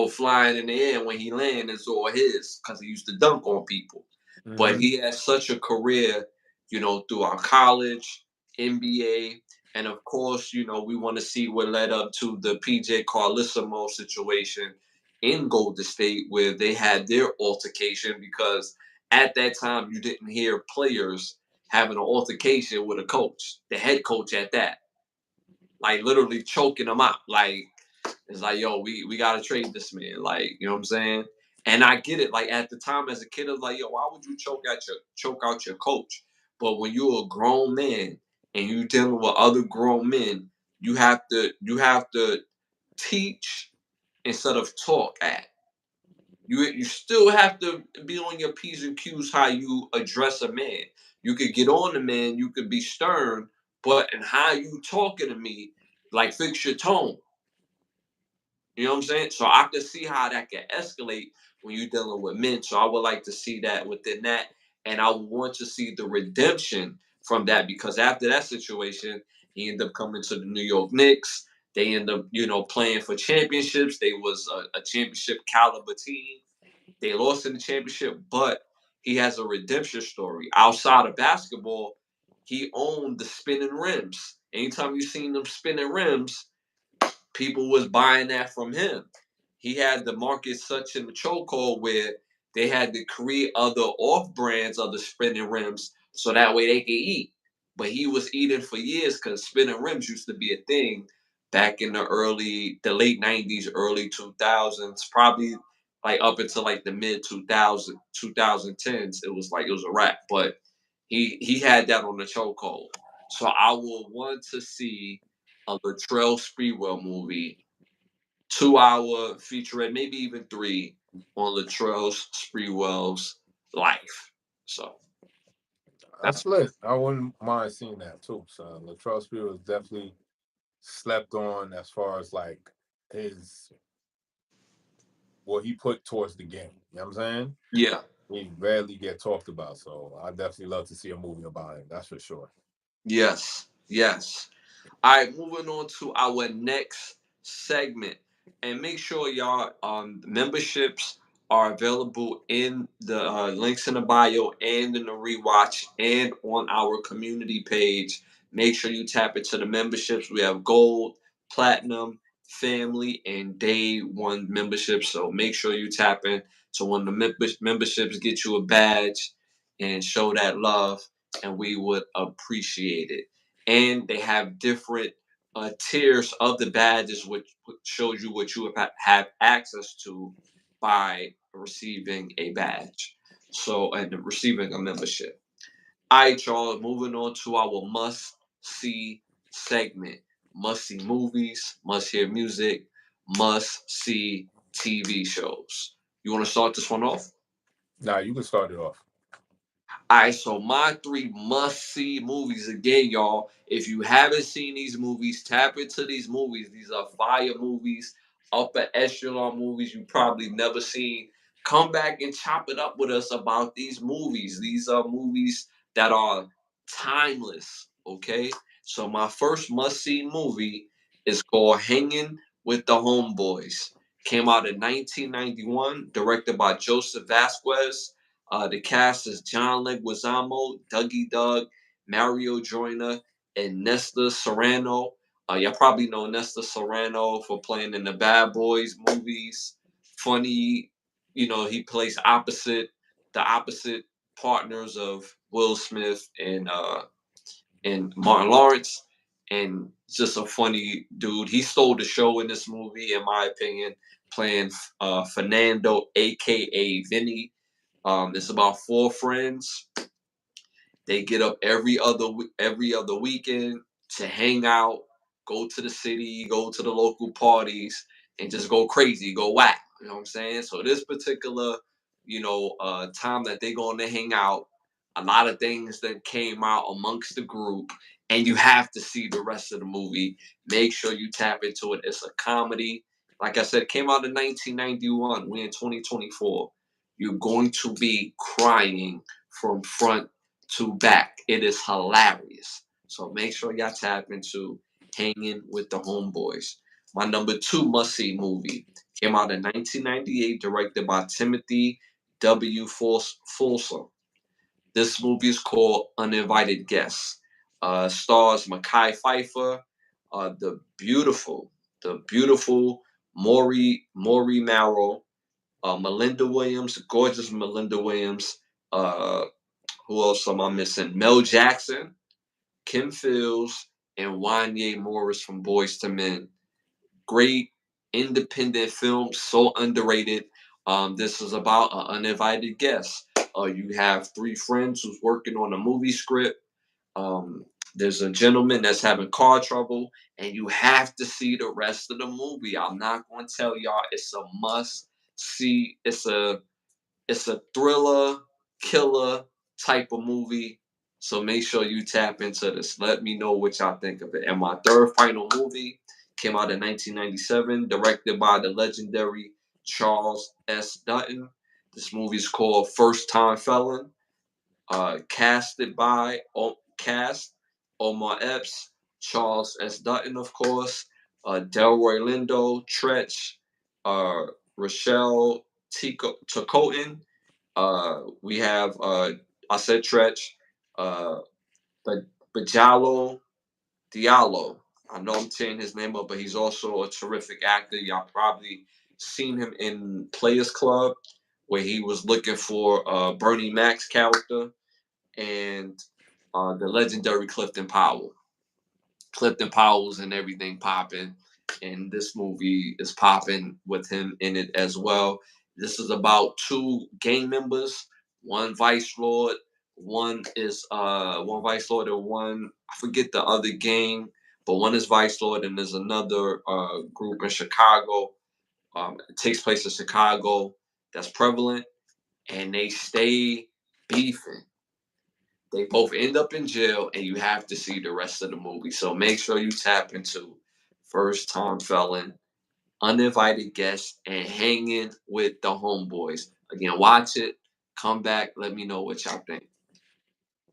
flying in the air, when he land, it's all his because he used to dunk on people. But Mm-hmm. he had such a career, throughout college. NBA, and of course, we want to see what led up to the PJ Carlissimo situation in Golden State, where they had their altercation, because at that time you didn't hear players having an altercation with a coach, the head coach at that, like literally choking them out. Like, it's like, yo, we gotta trade this man. Like, you know what I'm saying? And I get it. Like, at the time as a kid, I was like, yo, why would you choke out your coach? But when you're a grown man and you're dealing with other grown men, you have to teach instead of talk at. You still have to be on your P's and Q's how you address a man. You could get on the man, you could be stern, but in how you talking to me, like, fix your tone. You know what I'm saying? So I can see how that can escalate when you're dealing with men. So I would like to see that within that. And I want to see the redemption from that, because after that situation, he ended up coming to the New York Knicks. They end up, playing for championships. They was a championship caliber team. They lost in the championship, but he has a redemption story. Outside of basketball, he owned the spinning rims. Anytime you seen them spinning rims, people was buying that from him. He had the market such in the chokehold where they had to create other off brands of the spinning rims so that way they could eat. But he was eating for years because spinning rims used to be a thing back in the late 90s, early 2000s, probably like up until like the mid 2010s. It was a wrap. But he had that on the chokehold. So I will want to see a Latrell Sprewell movie, 2 hour featurette, maybe even three, on Latrell Sprewell's life. So that's That's lit. I wouldn't mind seeing that too. So Latrell Sprewell is definitely slept on as far as like his what he put towards the game. You know what I'm saying? yeah. He rarely get talked about. So I definitely love to see a movie about him. That's for sure. Yes. Yes. All right, moving on to our next segment. And make sure y'all memberships are available in the links in the bio and in the rewatch and on our community page. Make sure you tap into the memberships. We have gold, platinum, family, and day one memberships. So make sure you tap in to one of the memberships, get you a badge, and show that love, and we would appreciate it. And they have different tiers of the badges, which shows you what you have access to by receiving a badge. So, and receiving a membership. All right, y'all, moving on to our must see segment. Must see movies, must hear music, must see TV shows. You want to start this one off? Now you can start it off. All right, so my three must-see movies again, y'all. If you haven't seen these movies, tap into these movies. These are fire movies, upper echelon movies you probably never seen. Come back and chop it up with us about these movies. These are movies that are timeless. Okay, so my first must-see movie is called Hanging with the Homeboys. Came out in 1991, directed by Joseph Vasquez. The cast is John Leguizamo, Dougie Doug, Mario Joyner, and Nesta Serrano. Y'all probably know Nesta Serrano for playing in the Bad Boys movies. Funny, he plays the opposite partners of Will Smith and Martin Lawrence, and just a funny dude. He stole the show in this movie, in my opinion, playing Fernando, aka Vinny. It's about four friends. They get up every other weekend to hang out, go to the city, go to the local parties, and just go crazy, go whack. You know what I'm saying? So this particular, time that they going to hang out, a lot of things that came out amongst the group, and you have to see the rest of the movie. Make sure you tap into it. It's a comedy. Like I said, it came out in 1991. We're in 2024. You're going to be crying from front to back. It is hilarious. So make sure y'all tap into Hanging with the Homeboys. My number two must see movie came out in 1998, directed by Timothy W. Folsom. This movie is called Uninvited Guests. Stars Mackay Pfeiffer, the beautiful Maury Marrow, Melinda Williams, gorgeous Melinda Williams. Uh, who else am I missing? Mel Jackson, Kim Fields, and Wanya Morris from Boys to Men. Great independent film, so underrated. This is about an uninvited guest. You have three friends who's working on a movie script. Um, there's a gentleman that's having car trouble, and you have to see the rest of the movie. I'm not going to tell y'all. It's a must see. It's a thriller, killer type of movie. So make sure you tap into this. Let me know what y'all think of it. And my third final movie came out in 1997, directed by the legendary Charles S. Dutton. This movie is called First Time Felon. Casted by cast Omar Epps, Charles S. Dutton, of course, Delroy Lindo, Tretch, uh, Rochelle Ticotin. We have I said Tretch, uh, but Bajalo Diallo. I know I'm tearing his name up, but he's also a terrific actor. Y'all probably seen him in Players Club, where he was looking for Bernie Mac's character, and the legendary Clifton Powell. Clifton Powell's and everything popping, and this movie is popping with him in it as well. This is about two gang members, one vice lord, one vice lord and one I forget the other gang, but one is vice lord and there's another group in Chicago. It takes place in Chicago that's prevalent, and they stay beefing. They both end up in jail, and you have to see the rest of the movie. So make sure you tap into First Time Felon, Uninvited Guest, and Hanging with the Homeboys. Again, watch it, come back, let me know what y'all think.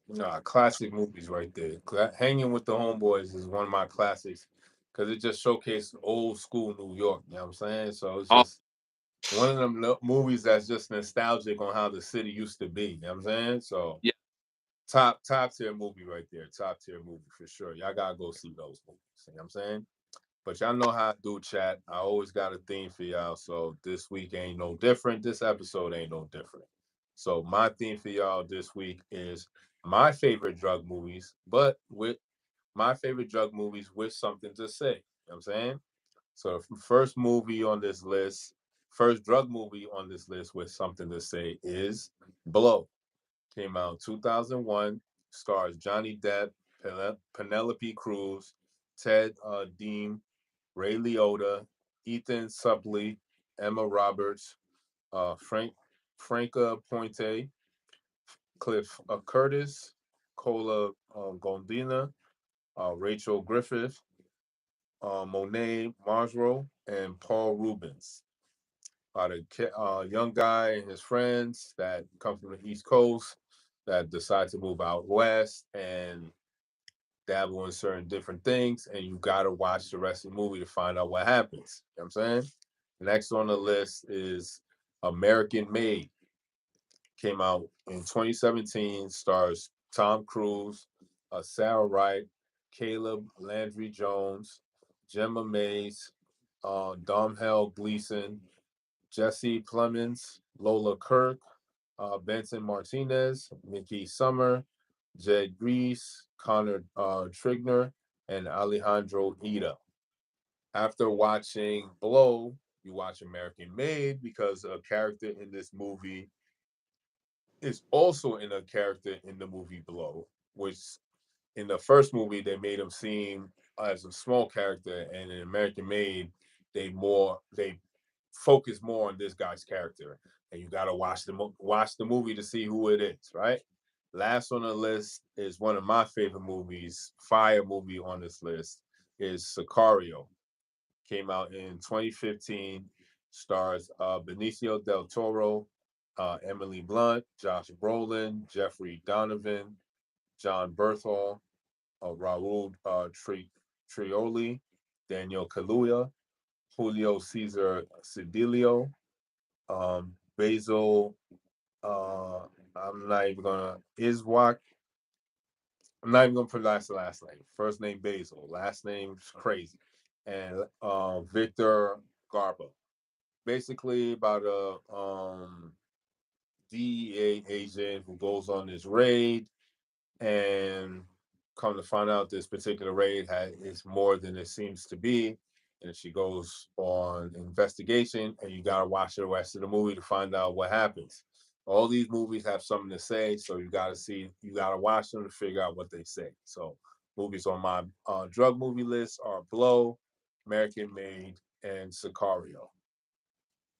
Nah, classic movies right there. Hanging with the Homeboys is one of my classics because it just showcased old school New York. You know what I'm saying? So it's Oh, just one of them movies that's just nostalgic on how the city used to be. You know what I'm saying? So yeah. top tier movie right there. Top tier movie for sure. Y'all gotta go see those movies. You know what I'm saying? But y'all know how I do chat. I always got a theme for y'all. So this week ain't no different. This episode ain't no different. So my theme for y'all this week is my favorite drug movies, but with my favorite drug movies with something to say. You know what I'm saying? So the first movie on this list, first drug movie on this list with something to say is Blow. Came out 2001, stars Johnny Depp, Penelope Cruz, Ted Dean, Ray Liotta, Ethan Suplee, Emma Roberts, Franca Pointe, Cliff Curtis, Cola Gondina, Rachel Griffith, Monet Marsro, and Paul Rubens. About a young guy and his friends that come from the East Coast that decide to move out west and dabble in certain different things, and you gotta watch the rest of the movie to find out what happens. You know what I'm saying? Next on the list is American Made. Came out in 2017, stars Tom Cruise, Sarah Wright, Caleb Landry Jones, Gemma Mays, Domhnall Gleeson, Jesse Plemons, Lola Kirk, Benson Martinez, Mickey Summer, Jed Grease, Connor Trigner, and Alejandro Ida. After watching Blow, you watch American Made because a character in this movie is also in a character in the movie Blow, which in the first movie they made him seem as a small character, and in American Made they focus more on this guy's character, and you gotta watch the movie to see who it is, right? Last on the list is one of my favorite movies, fire movie on this list is Sicario. Came out in 2015, stars Benicio del Toro, Emily Blunt, Josh Brolin, Jeffrey Donovan, John Berthal, Raul Trioli, Daniel Kaluuya, Julio Cesar Cedillo, Basil, I'm not even gonna, Iswak, I'm not even gonna pronounce the last name. First name Basil, last name's crazy, and Victor Garbo. Basically about a DEA agent who goes on this raid, and come to find out this particular raid is more than it seems to be. And she goes on investigation, and you gotta watch the rest of the movie to find out what happens. All these movies have something to say, so you gotta watch them to figure out what they say. So movies on my drug movie list are Blow, American Made, and Sicario.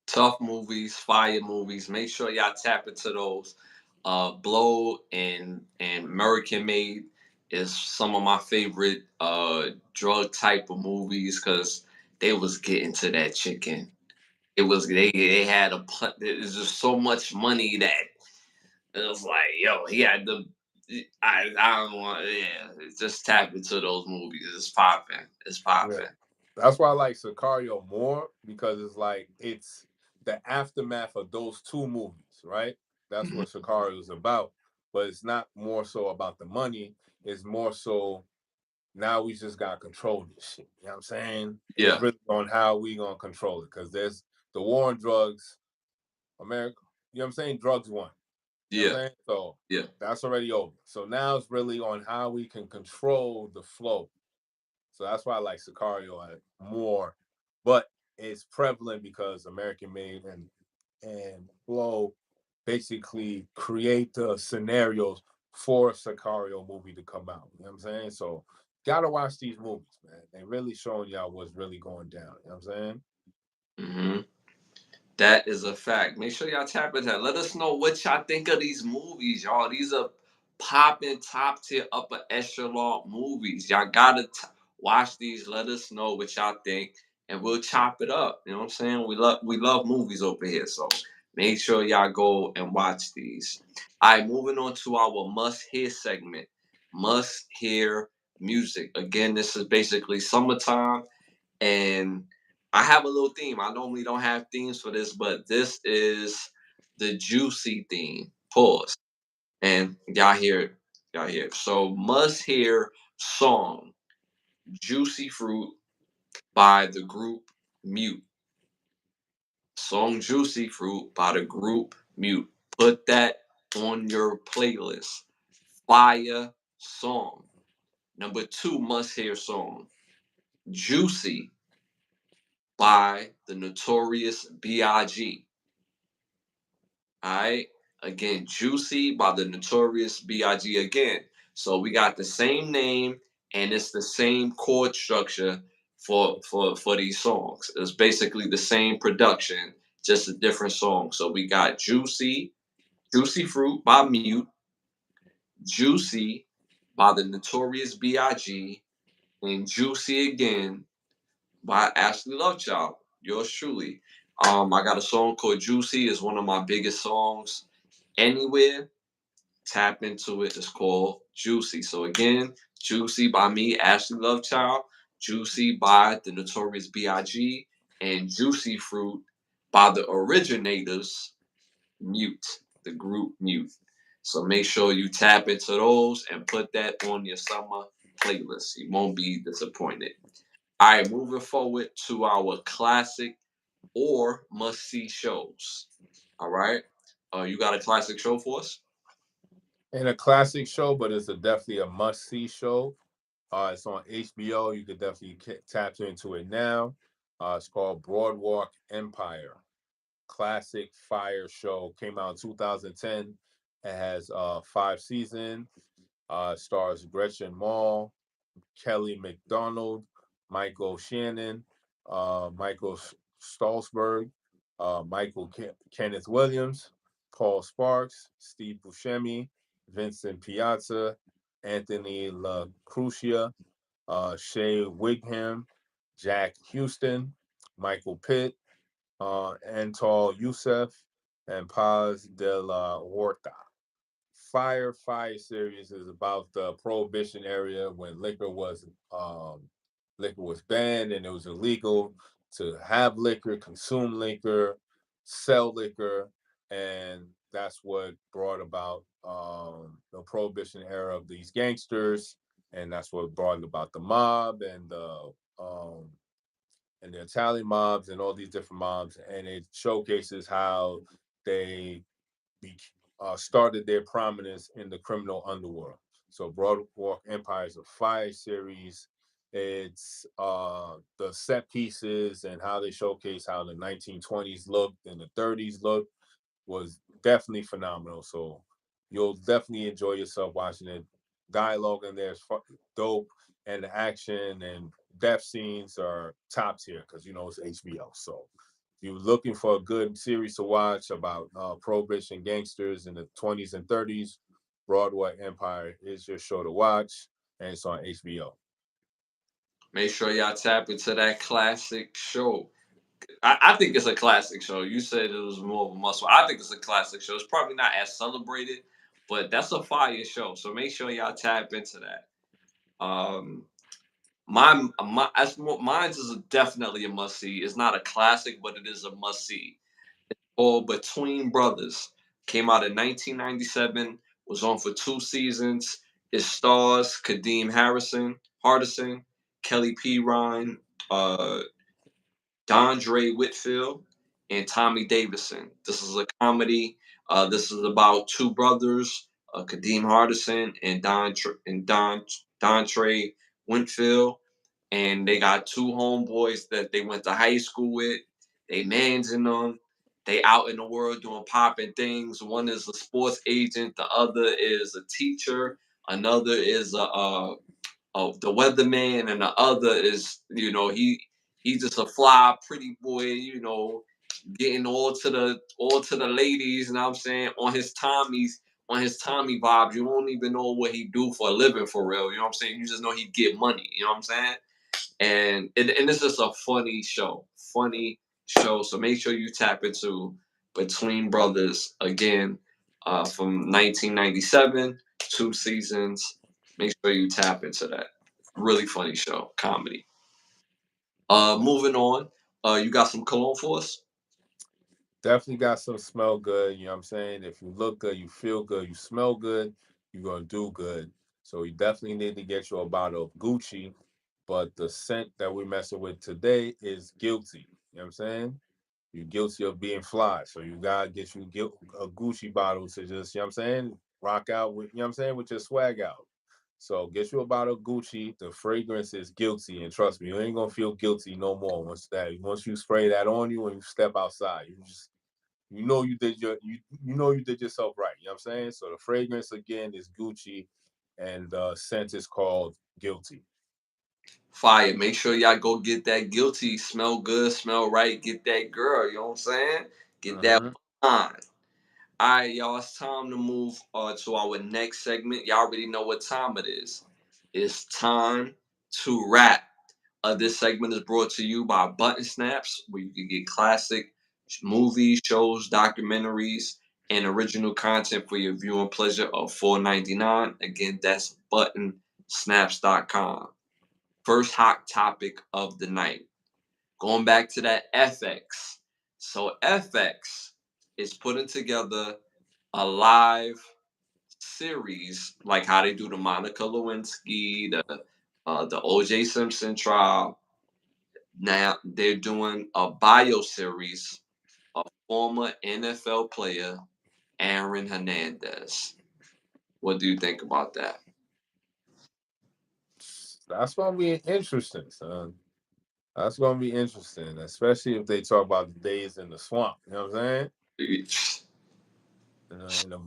Tough movies, fire movies. Make sure y'all tap into those. Blow and American Made is some of my favorite drug type of movies because they was getting to that chicken. It was they had there's just so much money that it was like, yo, he had the I don't want, yeah, just tap into those movies. It's popping. It's Yeah. popping. That's why I like Sicario more, because it's the aftermath of those two movies, right? That's Mhm. what Sicario is about. But it's not more so about the money. It's more so now we just gotta control this shit. You know what I'm saying? It's Yeah, really on how we gonna control it. Cause there's the war on drugs, America, you know what I'm saying? Drugs won. You know what yeah, I'm saying? So yeah. that's already over. So now it's really on how we can control the flow. So that's why I like Sicario more, but it's prevalent because American Made and Blow basically create the scenarios for a Sicario movie to come out. You know what I'm saying? So gotta watch these movies, man. They really showing y'all what's really going down. You know what I'm saying? Hmm. That is a fact. Make sure y'all tap into that. Let us know what y'all think of these movies, y'all. These are popping top tier upper echelon movies. Y'all gotta watch these. Let us know what y'all think, and we'll chop it up. You know what I'm saying? We love movies over here, so make sure y'all go and watch these. All right, moving on to our must hear segment. Must hear music. Again, this is basically summertime and I have a little theme. I normally don't have themes for this, but this is the juicy theme. Pause. And y'all hear it. Y'all hear it. So must hear song Juicy Fruit by the group Mute. Song Juicy Fruit by the group Mute. Put that on your playlist. Fire song. Number two must hear song. Juicy by the Notorious B.I.G. All right. Again, Juicy by the Notorious B.I.G. again. So we got the same name and it's the same chord structure for these songs. It's basically the same production, just a different song. So we got Juicy Fruit by Mute, Juicy by the Notorious B.I.G., and Juicy again by Ashley Lovechild. Yours truly. I got a song called Juicy. It's one of my biggest songs anywhere. Tap into it. It's called Juicy. So again, Juicy by me, Ashley Lovechild. Juicy by the Notorious B.I.G. and Juicy Fruit by the originators, Mute, the group Mute. So make sure you tap into those and put that on your summer playlist. You won't be disappointed. All right, moving forward to our classic or must see shows. All right. You got a classic show for us? And a classic show, but it's definitely a must see show. It's on HBO. You could definitely tap into it now. It's called Broadwalk Empire. Classic fire show. Came out in 2010. It has 5 seasons. Stars Gretchen Mol, Kelly McDonald, Michael Shannon, Michael Stolzberg, Kenneth Williams, Paul Sparks, Steve Buscemi, Vincent Piazza, Anthony LaCrucia, Shea Wigham, Jack Houston, Michael Pitt, Antal Youssef, and Paz de la Huerta. Fire series is about the prohibition area when liquor was banned and it was illegal to have liquor, consume liquor, sell liquor, and that's what brought about the prohibition era of these gangsters, and that's what brought about the mob um, and the Italian mobs and all these different mobs, and it showcases how they be, started their prominence in the criminal underworld. So Broadwalk Empires of Fire series, it's the set pieces and how they showcase how the 1920s looked and the 30s looked was definitely phenomenal. So you'll definitely enjoy yourself watching it. Dialogue in there is dope, and the action and death scenes are top tier because it's HBO. So if you're looking for a good series to watch about prohibition gangsters in the 20s and 30s, Broadway Empire is your show to watch, and it's on HBO. Make sure y'all tap into that classic show. I think it's a classic show. You said it was more of a must. I think it's a classic show. It's probably not as celebrated, but that's a fire show. So make sure y'all tap into that. Um, mine's is definitely a must see. It's not a classic, but it is a must see. Or Between Brothers came out in 1997. Was on for 2 seasons. It stars Kadeem Hardison, Kelly P. Ryan, uh, Dondre Whitfield, and Tommy Davidson. This is a comedy. This is about two brothers, Kadeem Hardison and Dontre Whitfield, and they got two homeboys that they went to high school with. They mans in them. They out in the world doing popping things. One is a sports agent. The other is a teacher. Another is the weatherman, and the other is he's just a fly pretty boy, getting all to the ladies. And I'm saying on his Tommy vibes. You don't even know what he do for a living for real. You know what I'm saying? You just know he get money. You know what I'm saying? And it's just a funny show. So make sure you tap into Between Brothers again, from 1997, 2 seasons. Make sure you tap into that. Really funny show, comedy. Moving on. You got some cologne for us? Definitely got some smell good. You know what I'm saying? If you look good, you feel good, you smell good, you're gonna do good. So you definitely need to get you a bottle of Gucci. But the scent that we're messing with today is guilty. You know what I'm saying? You're guilty of being fly. So you gotta get you a Gucci bottle to just, you know what I'm saying, rock out with, you know what I'm saying, with your swag out. So get you a bottle of Gucci. The fragrance is guilty, and trust me, you ain't gonna feel guilty no more once you spray that on you when you step outside. You did yourself right. You know what I'm saying? So the fragrance again is Gucci, and the scent is called Guilty. Fire. Make sure y'all go get that guilty. Smell good, smell right. Get that girl. You know what I'm saying? Get that Mm-hmm. fine. All right, y'all. It's time to move to our next segment. Y'all already know what time it is. It's time to rap. This segment is brought to you by Button Snaps, where you can get classic movies, shows, documentaries, and original content for your viewing pleasure of $4.99. Again, that's buttonsnaps.com. First hot topic of the night. Going back to that FX. So FX is putting together a live series like how they do the Monica Lewinsky, the OJ Simpson trial. Now they're doing a bio series of former NFL player Aaron Hernandez. What do you think about that? That's gonna be interesting, son. That's gonna be interesting, especially if they talk about the days in the swamp. You know what I'm saying? In the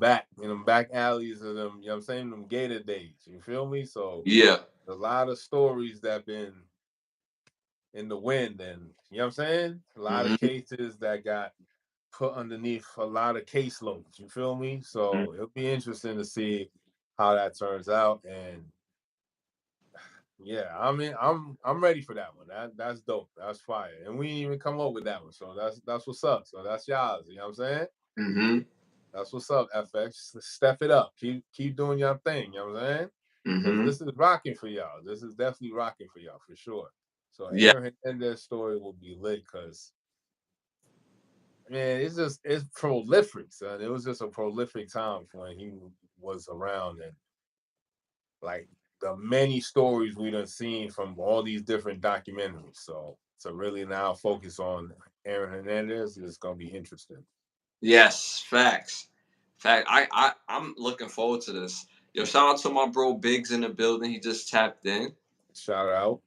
back alleys of them. You know what I'm saying? Them Gator days. You feel me? So Yeah. a lot of stories that been in the wind, and you know what I'm saying? A lot of Hmm. cases that got put underneath a lot of caseloads. You feel me? So it'll be interesting to see how that turns out. And yeah, I mean, I'm ready for that one. That's dope. That's fire. And we didn't even come up with that one. So that's what's up. So that's y'all. You know what I'm saying? Hmm. That's what's up, FX. Step it up. Keep doing your thing. You know what I'm saying? Because Hmm. this is rocking for y'all. This is definitely rocking for y'all for sure. So Yeah. Aaron Hernandez story will be lit because Man, it's prolific, son. It was just a prolific time when he was around, and like the many stories we done seen from all these different documentaries. So to really now focus on Aaron Hernandez is gonna be interesting. Yes, facts. Fact. I'm looking forward to this. Yo, shout out to my bro Biggs in the building. He just tapped in. Shout out.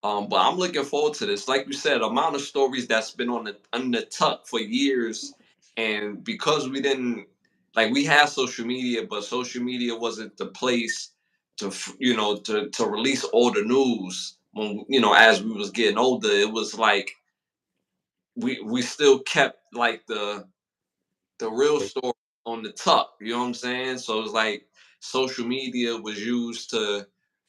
But I'm looking forward to this. Like you said, amount of stories that's been on the tuck for years, and because we didn't like we had social media, but social media wasn't the place to to release all the news. When as we was getting older, it was like we still kept like the real story on the tuck. You know what I'm saying? So it's like social media was used to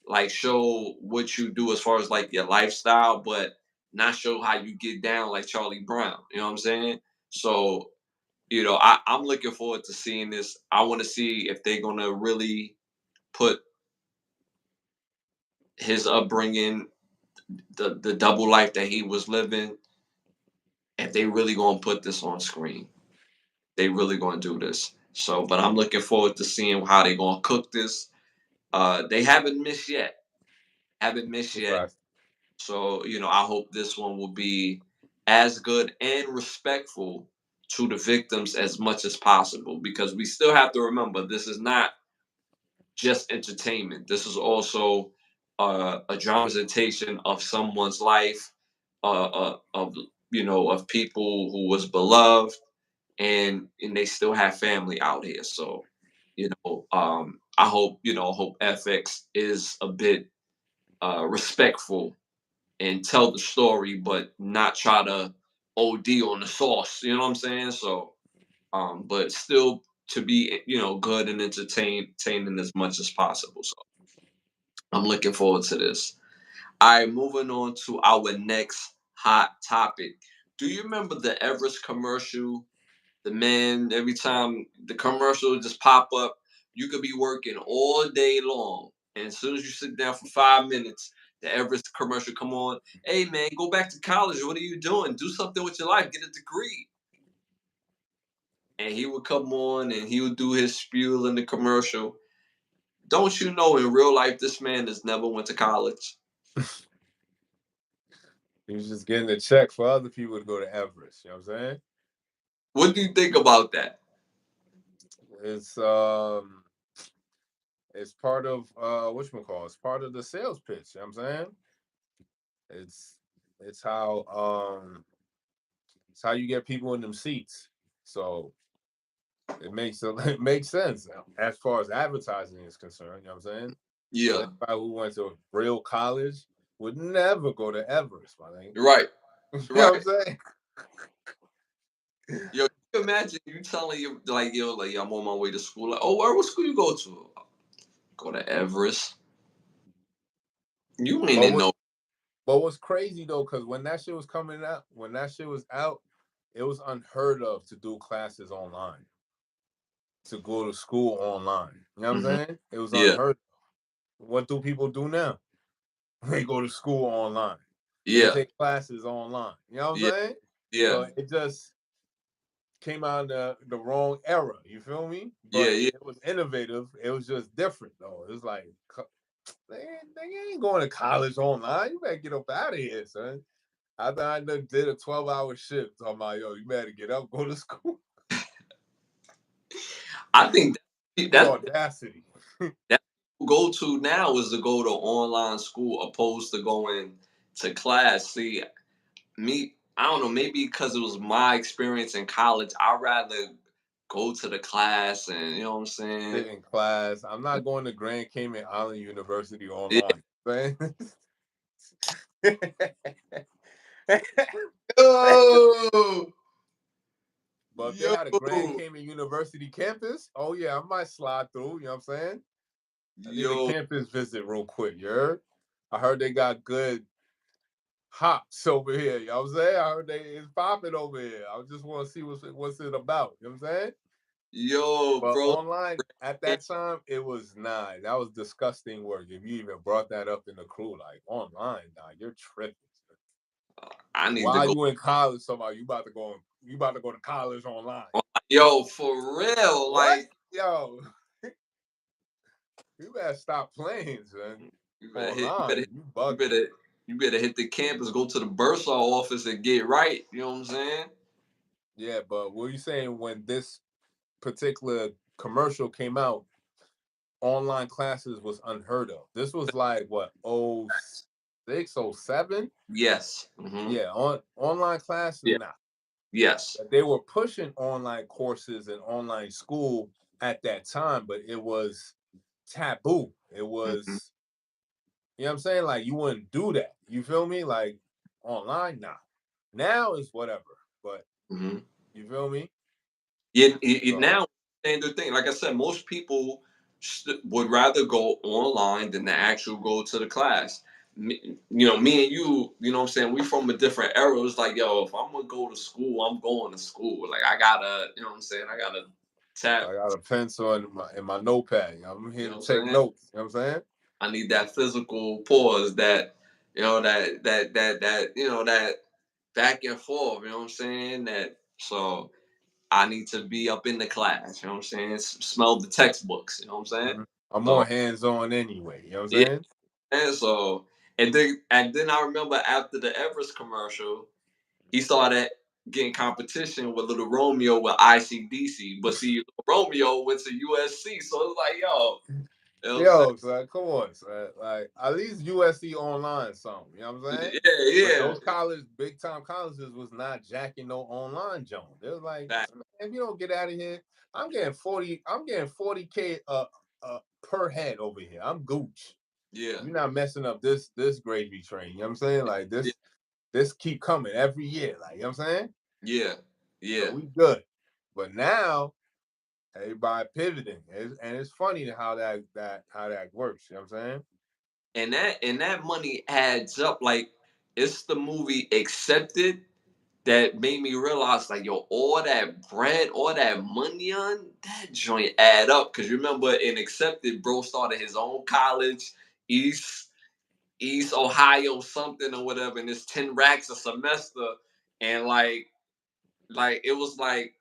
like show what you do as far as like your lifestyle, but not show how you get down like Charlie Brown. You know what I'm saying? So, I'm looking forward to seeing this. I want to see if they're gonna really put his upbringing, the double life that he was living, if they really gonna put this on screen. They really gonna do this. So, but I'm looking forward to seeing how they gonna cook this. They haven't missed yet. Haven't missed yet. Right. So, I hope this one will be as good and respectful to the victims as much as possible, because we still have to remember this is not just entertainment. This is also a dramatization of someone's life, of of people who was beloved, and they still have family out here. So, I hope FX is a bit respectful and tell the story, but not try to OD on the sauce. You know what I'm saying? So, but still to be good and entertaining as much as possible. So I'm looking forward to this. All right, moving on to our next hot topic. Do you remember the Everest commercial? The man, every time the commercial just pop up, you could be working all day long, and as soon as you sit down for 5 minutes, the Everest commercial come on. Hey man, go back to college. What are you doing? Do something with your life. Get a degree. And he would come on and he would do his spiel in the commercial. Don't you know in real life this man has never went to college? He was just getting a check for other people to go to Everest. You know what I'm saying? What do you think about that? It's it's part of whatchamacallit, it's part of the sales pitch. You know what I'm saying? It's it's how it's how you get people in them seats. So it makes sense as far as advertising is concerned. You know what I'm saying? Because Yeah, anybody who went to real college would never go to Everest, my thing. right, You know right. what I'm saying? Yo, you imagine you telling you like yo, I'm on my way to school. Like, oh, what school you go to? Go to Everest. You ain't But in what no. but what's crazy though, because when that shit was coming out, when that shit was out, it was unheard of to do classes online, to go to school online. You know what I'm Mhm. saying? It was Yeah, unheard of. What do people do now? They go to school online. They yeah, take classes online. You know what yeah, I'm saying? yeah, So it just came out in the wrong era. You feel me? yeah, But yeah, it was innovative. It was just different though. It was like they ain't going to college online. You better get up out of here, son. I thought I done did a 12-hour shift. Talking about, yo, you better get up, go to school. I think The that's audacity. that go to now is to go to online school opposed to going to class. See, me, I don't know, maybe because it was my experience in college, I'd rather go to the class and you know what I'm Sit saying? in class. I'm not going to Grand Cayman Island University Yeah. online. Man. Yo, But if they yo, had a Grand Cayman University campus, oh yeah, I might slide through. You know what I'm saying? I need a yo, campus visit real quick. You heard? I heard they got good hops over here. You know what I'm saying? I heard they it's popping over here. I just want to see what's it about. You know what I'm saying? yo, But bro. online at that time, it was not. That was disgusting work. If you even brought that up in the crew, like online, nah, you're tripping. I need to While go. you in college, somebody you about to go to college online. Yo, for real, What? like Yo, you better stop playing, son. you better hit, you better, Online, hit, you you bugging. better, you better hit the campus, go to the bursar office and get right. You know what I'm saying? Yeah, but what are you saying when this particular commercial came out? Online classes was unheard of. This was like what, 06, 07? Yes. Mm-hmm. Yeah, online classes, Yeah. nah. Yes. They were pushing online courses and online school at that time, but it was taboo. It Mm-hmm. was, you know what I'm saying? Like you wouldn't do that. You feel me? Like online, nah. Now is whatever, but Mm-hmm. you feel me? Yeah, So now standard thing. Like I said, most people would rather go online than to actually go to the class. Me and you know what I'm saying? We from a different era. It's like, yo, if I'm gonna go to school, I'm going to school. Like I gotta, you know what I'm saying? I gotta tap. I got a pencil in my notepad. I'm You here know to what I'm take saying? notes. You know what I'm saying? I need that physical pause. That that back and forth. You know what I'm saying? That so. I need to be up in the class. You know what I'm saying? Smell the textbooks. You know what I'm saying? Mhm. I'm So more hands on anyway. You know what I'm yeah, saying? and so and then I remember after the Everest commercial, he started getting competition with Little Romeo with ICDC. But see, Little Romeo went to USC, so it's like, yo, you know what I'm saying? Yo, son, come on, son. Like at least USC online something. You know what I'm saying? Yeah, But yeah. those college, big time colleges was not jacking no online joint. They was like, That, if you don't get out of here, I'm getting 40K per head over here. I'm gooch. yeah, You're not messing up this gravy train. You know what I'm saying? Like yeah, this keep coming every year. Like, you know what I'm saying? yeah, So yeah. we good. But now everybody pivoting. And it's funny how that works. You know what I'm saying? And that money adds up. Like it's the movie Accepted that made me realize, like, yo, all that bread, all that money on that joint add up. Cause you remember in Accepted, bro started his own college, East East Ohio something or whatever, and it's 10 racks a semester. And like it was like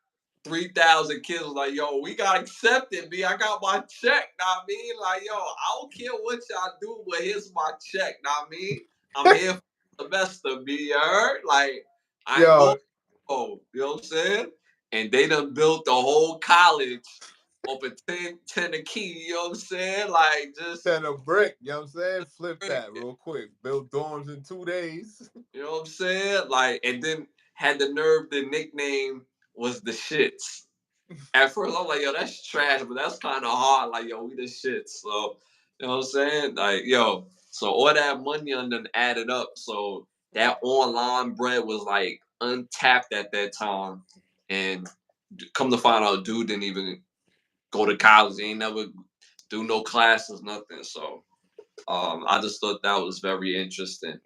3,000 kids was like, yo, we got accepted, B. I got my check. Know what I mean? Like, yo, I don't care what y'all do, but here's my check. Know what I mean? I'm here for the semester, B. You heard? Like, I ain't going, Yo, oh, you know what I'm saying? And they done built the whole college up at 10 a key, you know what I'm saying? Like, just, 10 a brick, you know what I'm saying? Flip that real quick. Build dorms in 2 days. you know what I'm saying? Like, and then had the nerve, the nickname was the shits. At first, I'm like, yo, that's trash, but that's kind of hard. Like, yo, we the shit. So, you know what I'm saying? Like, yo, so all that money on them added up. So that online bread was like untapped at that time. And come to find out, dude didn't even go to college. He ain't never do no classes, nothing. So I just thought that was very interesting.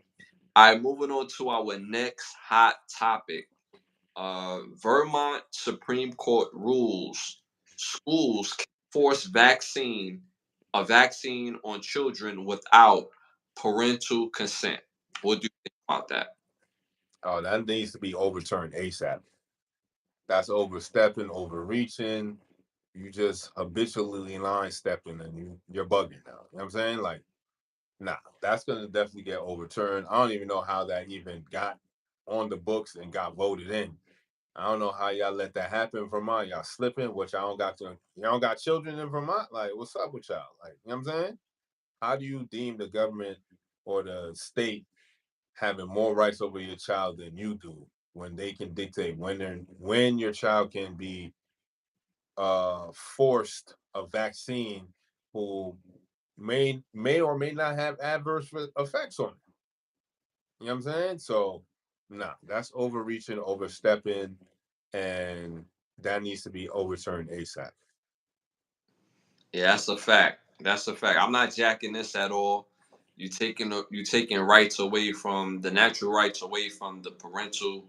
All right, moving on to our next hot topic. Vermont Supreme Court rules schools can force a vaccine on children without parental consent. What do you think about that? Oh, that needs to be overturned ASAP. That's overstepping, overreaching. You just habitually line stepping and you're bugging now. You know what I'm saying? Like, nah, that's gonna definitely get overturned. I don't even know how that even got on the books and got voted in. I don't know how y'all let that happen in Vermont. Y'all slipping, which y'all don't got children in Vermont. Like, what's up with y'all? Like, you know what I'm saying? How do you deem the government or the state having more rights over your child than you do when they can dictate when your child can be forced a vaccine who may or may not have adverse effects on it. You know what I'm saying? So nah, that's overreaching, overstepping, and that needs to be overturned ASAP. Yeah, that's a fact. That's a fact. I'm not jacking this at all. You taking rights away from the natural rights away from the parental,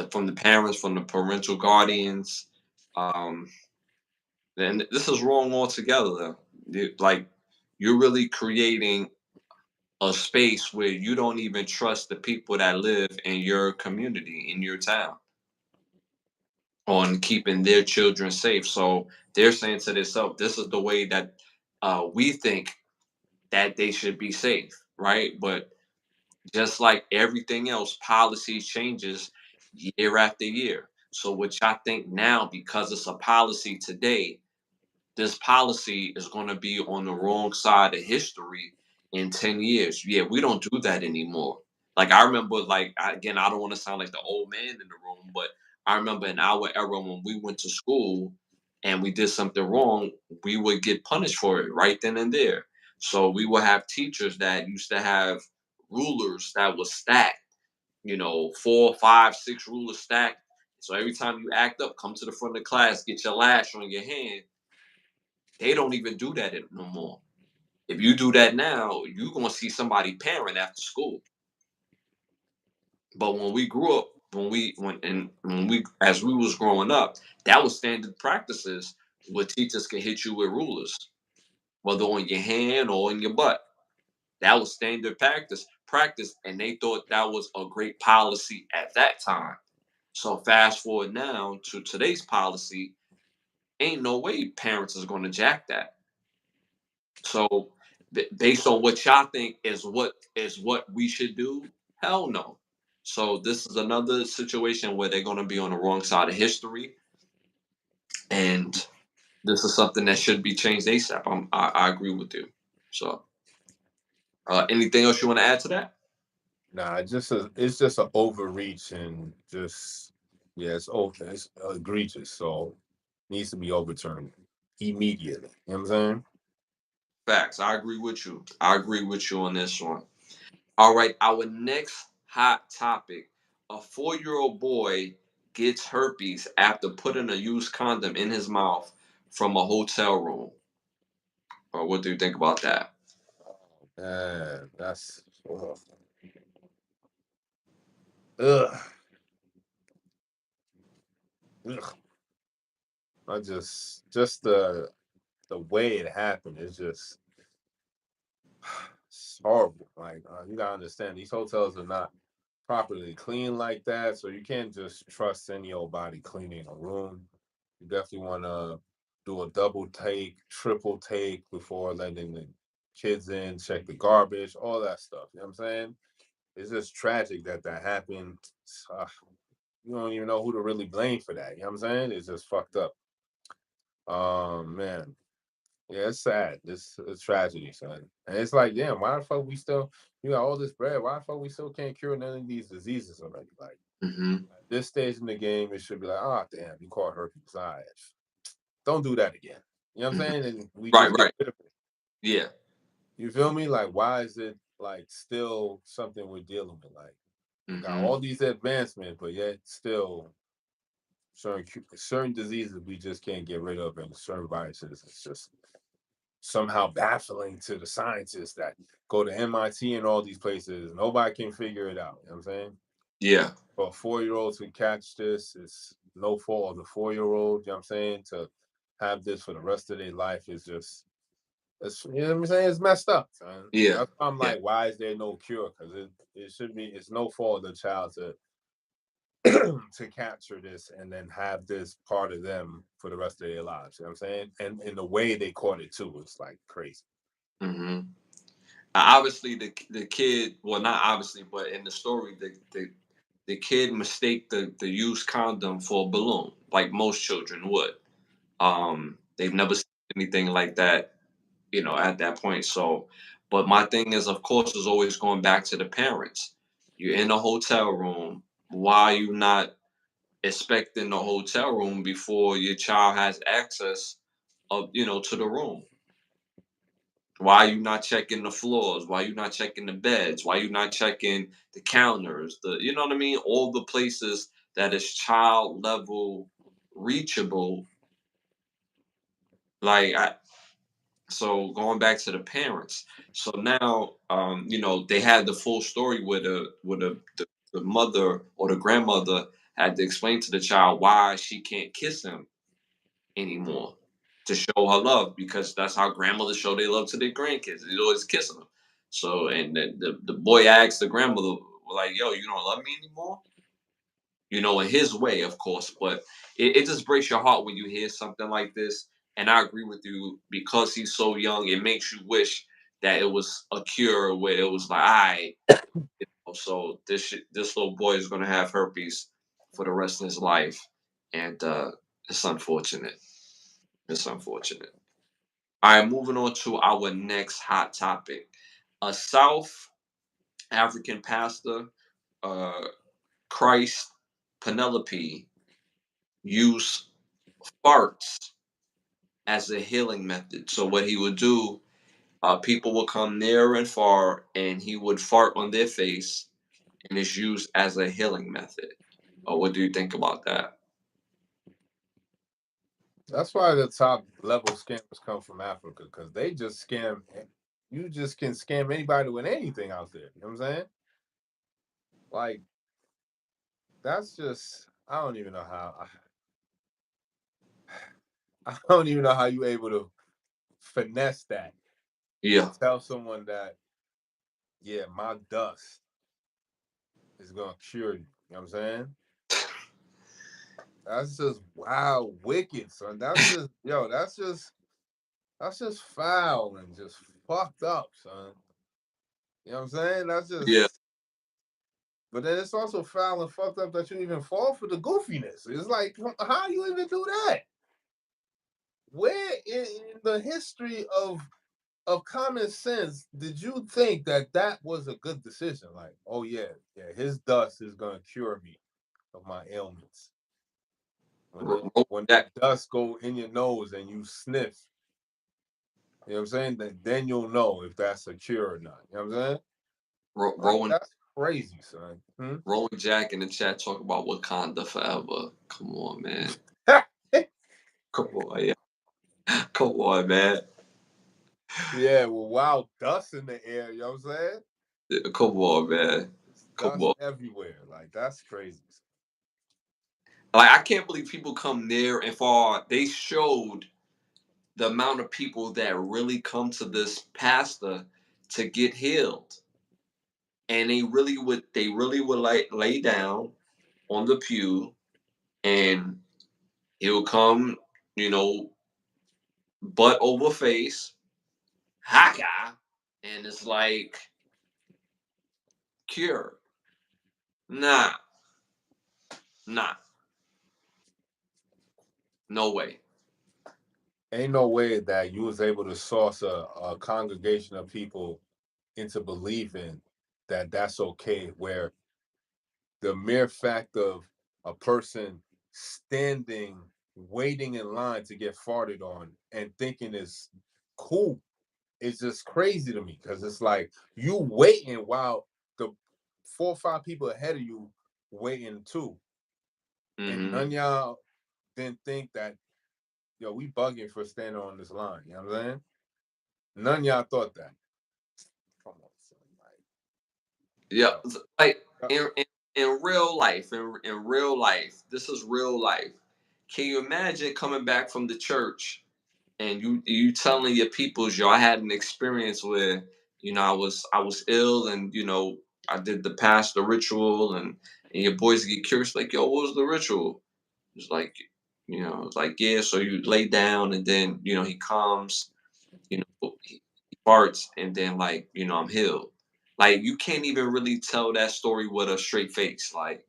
from the parents, from the parental guardians. Um, and this is wrong altogether. Like you're really creating a space where you don't even trust the people that live in your community, in your town, on keeping their children safe. So they're saying to themselves, this is the way that we think that they should be safe, right? But just like everything else, policy changes year after year. So what I think now, because it's a policy today, this policy is going to be on the wrong side of history in 10 years. Yeah, we don't do that anymore. Like, I remember, like, again, I don't want to sound like the old man in the room, but I remember in our era when we went to school and we did something wrong, we would get punished for it right then and there. So we would have teachers that used to have rulers that was stacked, 4, 5, 6 rulers stacked. So every time you act up, come to the front of the class, get your lash on your hand. They don't even do that no more. If you do that now, you're gonna see somebody parent after school. But when we grew up, when we as we was growing up, that was standard practices where teachers could hit you with rulers, whether on your hand or in your butt. That was standard practice, and they thought that was a great policy at that time. So fast forward now to today's policy, ain't no way parents is gonna jack that. So based on what y'all think is what we should do, hell no. So this is another situation where they're going to be on the wrong side of history, and this is something that should be changed ASAP. I agree with you. So anything else you want to add to that? Nah, it's just an overreach and just yeah, it's egregious. So needs to be overturned immediately. You know what I'm saying? Facts. I agree with you. I agree with you on this one. All right, our next hot topic: a 4-year-old boy gets herpes after putting a used condom in his mouth from a hotel room. What do you think about that? Man, that's ugh, ugh. I just the way it happened is just it's horrible. Like you gotta understand, these hotels are not properly cleaned like that, so you can't just trust any old body cleaning a room. You definitely want to do a double take, triple take before letting the kids in, check the garbage, all that stuff. You know what I'm saying? It's just tragic that that happened. You don't even know who to really blame for that. You know what I'm saying? It's just fucked up. Man, yeah, it's sad. It's a tragedy, son. And it's like, damn, why the fuck we still, you got all this bread? Why the fuck we still can't cure none of these diseases already? Like, Hmm. at this stage in the game, it should be like, oh, damn, you caught herpes. All right. Don't do that again. You know what I'm Hmm. saying? And we Right, just get right. rid of it. Yeah. You feel me? Like, why is it like still something we're dealing with? Like, we got Hmm. all these advancements, but yet still certain diseases we just can't get rid of, and certain viruses. It's just somehow baffling to the scientists that go to MIT and all these places. Nobody can figure it out. You know what I'm saying? Yeah. For a 4-year-old to catch this, it's no fault of the 4-year-old. You know what I'm saying? To have this for the rest of their life is just, it's, you know what I'm saying? It's messed up, son. Yeah. That's why I'm Yeah. like, why is there no cure? Because it should be, it's no fault of the child to to capture this and then have this part of them for the rest of their lives. You know what I'm saying? And in the way they caught it too, it's like crazy. Hmm. Obviously, the kid. Well, not obviously, but in the story, the kid mistake the used condom for a balloon, like most children would. They've never seen anything like that, at that point. So, but my thing is, of course, is always going back to the parents. You're in a hotel room. Why are you not inspecting the hotel room before your child has access to the room? Why are you not checking the floors? Why are you not checking the beds? Why are you not checking the counters? You know what I mean? All the places that is child level reachable. Like, so going back to the parents. So now, they had the full story where the mother or the grandmother had to explain to the child why she can't kiss him anymore, to show her love, because that's how grandmothers show their love to their grandkids. They always kiss them. So, and the boy asked the grandmother, like, "Yo, you don't love me anymore?" In his way, of course. But it just breaks your heart when you hear something like this. And I agree with you, because he's so young. It makes you wish that it was a cure where it was like, all right, so this little boy is gonna have herpes for the rest of his life, and it's unfortunate. It's unfortunate. All right, moving on to our next hot topic. A South African pastor, uh, Christ Penelope, used farts as a healing method. So what he would do, people would come near and far, and he would fart on their face, and it's used as a healing method. What do you think about that? That's why the top level scammers come from Africa, because they just scam. You just can scam anybody with anything out there. You know what I'm saying? Like, that's just, I don't even know how. I don't even know how you able to finesse that to Yeah, tell someone that, yeah, my dust is gonna cure you. You know what I'm saying? That's just wow, wicked, son. That's just, yo, that's just foul and just fucked up, son. You know what I'm saying? That's yeah, just, but then it's also foul and fucked up that you even fall for the goofiness. It's like, how you even do that? Where in the history of common sense did you think that that was a good decision? Like, oh yeah, yeah, his dust is gonna cure me of my ailments. When that Roman when Jack, that dust go in your nose and you sniff, you know what I'm saying? Then you'll know if that's a cure or not. You know what I'm saying? Like, Rowan, that's crazy, son. Rowan Jack in the chat talk about Wakanda forever. Come on, man. Come on, yeah. Come on, man. Yeah, well, wild dust in the air, you know what I'm saying? Come on, man. It's Come dust on. everywhere. Like, that's crazy. Like, I can't believe people come near and far. They showed the amount of people that really come to this pastor to get healed. And they really would like lay down on the pew, and he'll come, you know, butt over face, haka, and it's like cure. Nah, nah, no way. Ain't no way that you was able to source a congregation of people into believing that that's okay, where the mere fact of a person standing waiting in line to get farted on and thinking it's cool is just crazy to me, because it's like you waiting while the 4 or 5 people ahead of you waiting too, and Hmm. none of y'all didn't think that, yo, we bugging for standing on this line. You know what I'm saying? None of y'all thought that. Come on, son. Yeah, Yo, like yo. in real life, in real life, this is real life. Can you imagine coming back from the church, and you telling your peoples, yo, I had an experience where I was ill, and I did the pastor ritual, and your boys get curious, like, yo, what was the ritual? It's like, it's like, yeah, so you lay down, and then he comes, he farts, and then, like, I'm healed. Like, you can't even really tell that story with a straight face, like.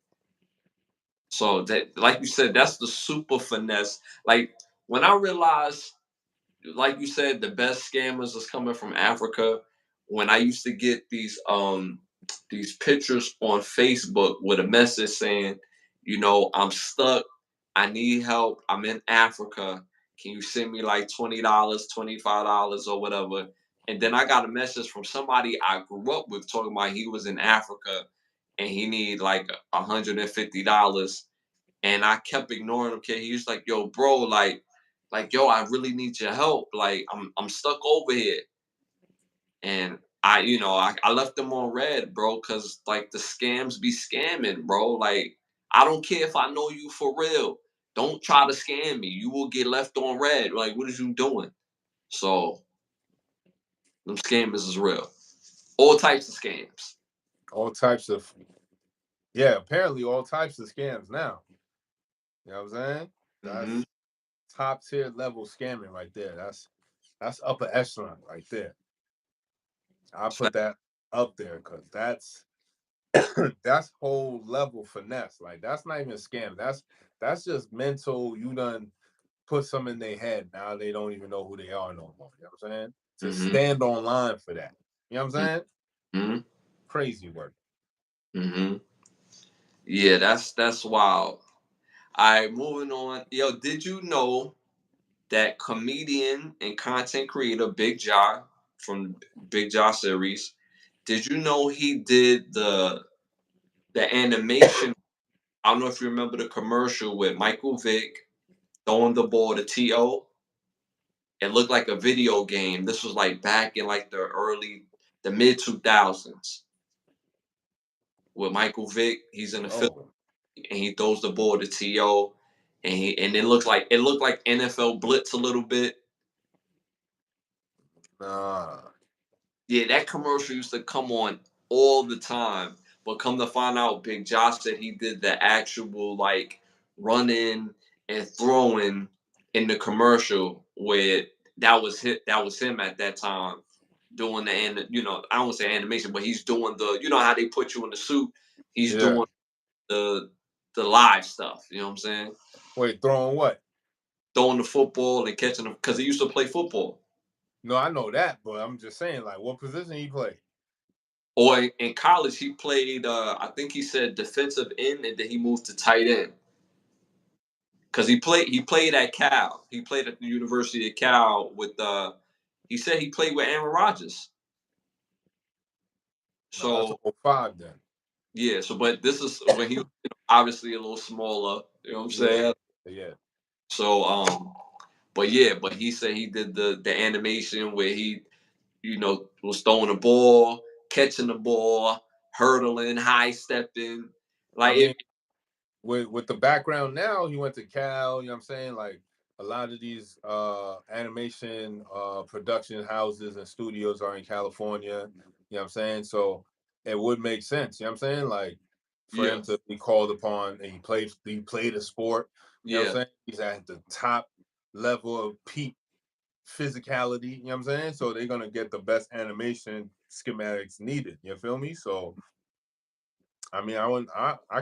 So that, like you said, that's the super finesse. Like, when I realized, like you said, the best scammers is coming from Africa. When I used to get these pictures on Facebook with a message saying, I'm stuck, I need help, I'm in Africa. Can you send me like $20, $25 or whatever? And then I got a message from somebody I grew up with talking about he was in Africa and he need like $150. And I kept ignoring him. Okay, he was like, "Yo, bro, like, yo, I really need your help. Like, I'm stuck over here." And I left them on red, bro, because like the scams be scamming, bro. Like, I don't care if I know you for real. Don't try to scam me. You will get left on red. Like, what is you doing? So them scammers is real. All types of scams. All types of, yeah, apparently all types of scams now. You know what I'm saying? Mm-hmm. That's top tier level scamming right there. That's upper echelon right there. I put that up there because that's whole level finesse. Like that's not even a scam. That's just mental. You done put some in their head. Now they don't even know who they are no more. You know what I'm saying? To Mm-hmm. stand online for that. You know what I'm saying? Mm-hmm. Crazy work. Mm-hmm. Yeah, that's wild. All right, moving on. Yo, did you know that comedian and content creator Big Ja from Big Ja series? Did you know he did the animation? I don't know if you remember the commercial with Michael Vick throwing the ball to To. It looked like a video game. This was like back in like the mid 2000s with Michael Vick. He's in the film Oh, and he throws the ball to To, and it looked like NFL Blitz a little bit. nah. Yeah, that commercial used to come on all the time. But come to find out, Big Josh said he did the actual like running and throwing in the commercial where that was him at that time doing I don't say animation, but he's doing how they put you in the suit. He's Yeah. doing the the live stuff. You know what I'm saying? Wait, throwing what? Throwing the football and catching them because he used to play football. No, I know that, but I'm just saying, like, what position he play? Or in college, he played. I think he said defensive end, and then he moved to tight end because he played at Cal. He played at the University of Cal with. He said he played with Aaron Rodgers. No, that's So a 05 then. yeah. So but this is when he was obviously a little smaller. You know what I'm Yeah, saying? yeah. So but yeah, but he said he did the animation where he was throwing the ball, catching the ball, hurdling, high stepping, I like mean, it. with the background now, he went to Cal, you know what I'm saying? Like a lot of these animation production houses and studios are in California, you know what I'm saying? So it would make sense, you know what I'm saying? Like for Yeah, him to be called upon and he played a sport, you know what I'm yeah. saying? He's at the top level of peak physicality, you know what I'm saying? So they're gonna get the best animation schematics needed. You feel me? So I mean, I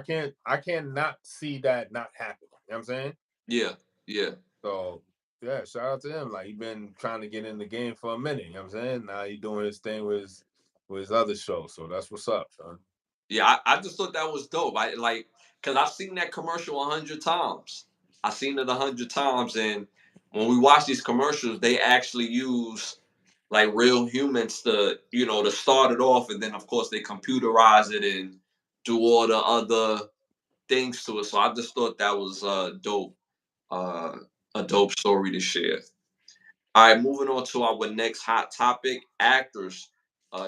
can't not see that not happen. You know what I'm saying? Yeah, yeah, So yeah, shout out to him. Like he been trying to get in the game for a minute, you know what I'm saying? Now he doing his thing with his other show. So that's what's up, son. yeah. I just thought that was dope. I like because I've seen that commercial 100 times. I've seen it 100 times, and when we watch these commercials, they actually use like real humans to start it off, and then of course they computerize it and do all the other things to it. So I just thought that was dope, uh, a dope story to share. All right, moving on to our next hot topic. Actors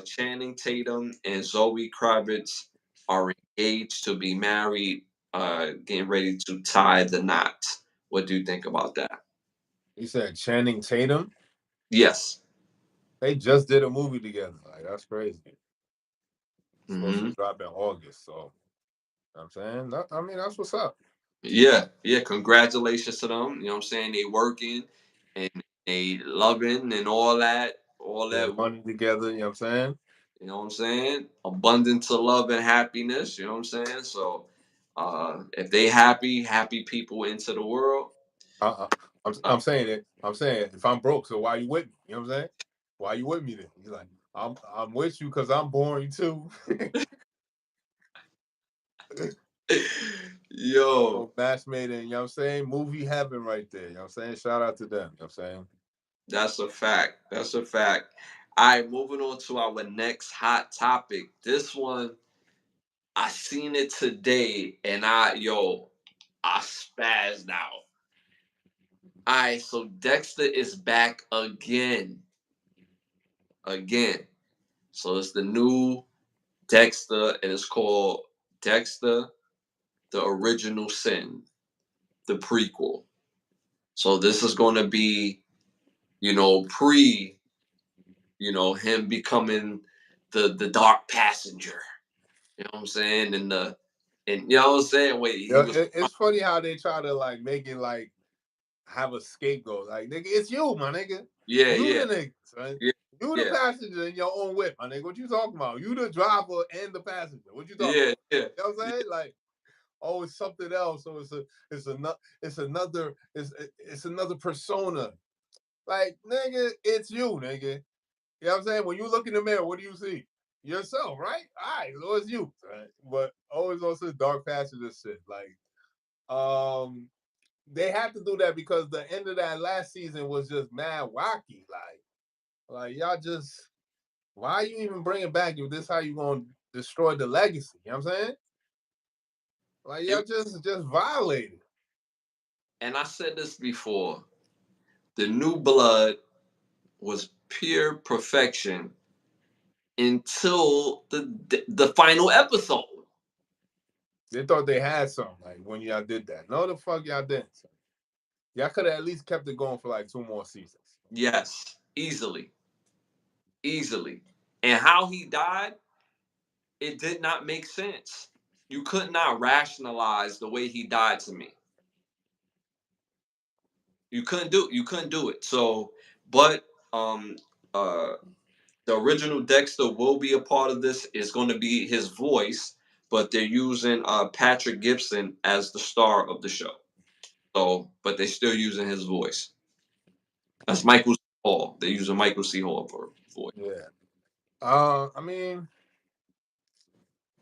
Channing Tatum and Zoe Kravitz are engaged to be married, getting ready to tie the knot. What do you think about that? He said Channing Tatum. Yes. They just did a movie together. Like that's crazy. Supposed to Hmm. drop in August. So you know what I'm saying, I mean, that's what's up. Yeah, yeah. Congratulations to them. You know what I'm saying? They working and they loving and all Getting that. money together, you know what I'm saying? You know what I'm saying? Abundance of love and happiness. You know what I'm saying? So, if they happy people into the world. Uh, I'm Uh, I'm saying it. I'm saying if I'm broke, so why you with me? You know what I'm saying? Why you with me then? He's like, I'm with you because I'm boring too. yo, So match made in, you know what I'm saying? Movie heaven right there. You know what I'm saying? Shout out to them. You know what I'm saying? that's a fact. That's a fact. All right, moving on to our next hot topic. This one, I seen it today, and I spazzed out. All right, so Dexter is back again. So it's the new Dexter, and it's called Dexter: The Original Sin, the prequel. So this is going to be, pre, him becoming the dark passenger. You know what I'm saying? And you know what I'm saying? Wait, he Yeah, was it's funny how they try to like make it like have a scapegoat. Like, nigga, it's you, my nigga. yeah, You yeah, the nigga, son. yeah, You the yeah, passenger in your own whip, my nigga. What you talking about? You the driver and the passenger. What you talking yeah, about? yeah, You know what I'm yeah. saying? Like, oh, it's something else. So it's another persona. Like, nigga, it's you, nigga. You know what I'm saying? When you look in the mirror, what do you see? Yourself, right? All right, so it's you. Right? But always also dark passenger shit. Like, they had to do that because the end of that last season was just mad wacky. Like y'all just, why are you even bringing back if this how you gonna destroy the legacy? You know what I'm saying? Like y'all It, just violated. and I said this before. The new blood was pure perfection until the final episode. They thought they had something like when y'all did that. No, the fuck y'all didn't. Y'all could have at least kept it going for like 2 more seasons. Yes, easily, easily. And how he died, it did not make sense. You could not rationalize the way he died to me. You couldn't do it. So, but uh the original Dexter will be a part of this. It's going to be his voice, but they're using Patrick Gibson as the star of the show. So, but they're still using his voice. That's Michael C. Hall. They're using Michael C. Hall for voice. Yeah. I mean,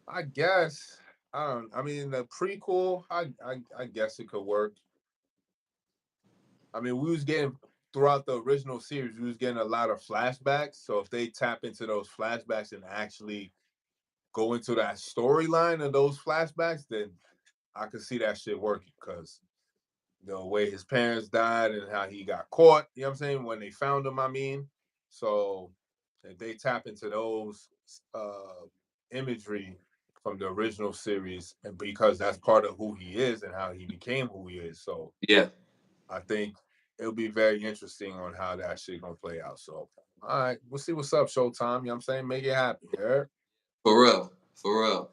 I guess I don't. I mean, the prequel. I guess it could work. I mean, we was getting throughout the original series, we was getting a lot of flashbacks. So if they tap into those flashbacks and actually go into that storyline of those flashbacks, then I could see that shit working because the way his parents died and how he got caught, you know what I'm saying? When they found him, I mean. So if they tap into those imagery from the original series, and because that's part of who he is and how he became who he is. So Yeah, I think it'll be very interesting on how that shit gonna play out. So, all right, we'll see what's up, Showtime. You know what I'm saying? Make it happen. Yeah. for real, for real.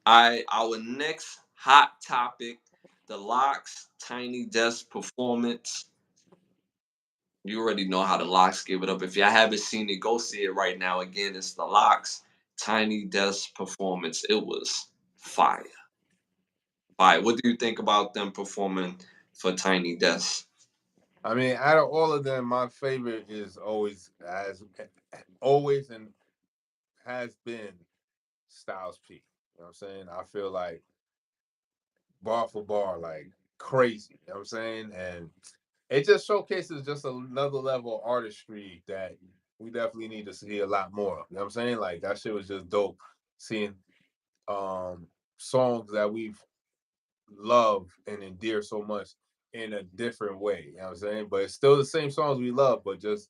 I Our next hot topic, the Locks Tiny Desk performance. You already know how the Locks give it up. If y'all haven't seen it, go see it right now. Again, it's the Locks Tiny Desk performance. It was fire. Fire. What do you think about them performing for Tiny Desk? I mean, out of all of them, my favorite is always and has been Styles P. You know what I'm saying? I feel like bar for bar, like crazy. You know what I'm saying? And it just showcases just another level of artistry that we definitely need to see a lot more of. You know what I'm saying? Like that shit was just dope. Seeing um songs that we've loved and endear so much in a different way. You know what I'm saying? But it's still the same songs we love, but just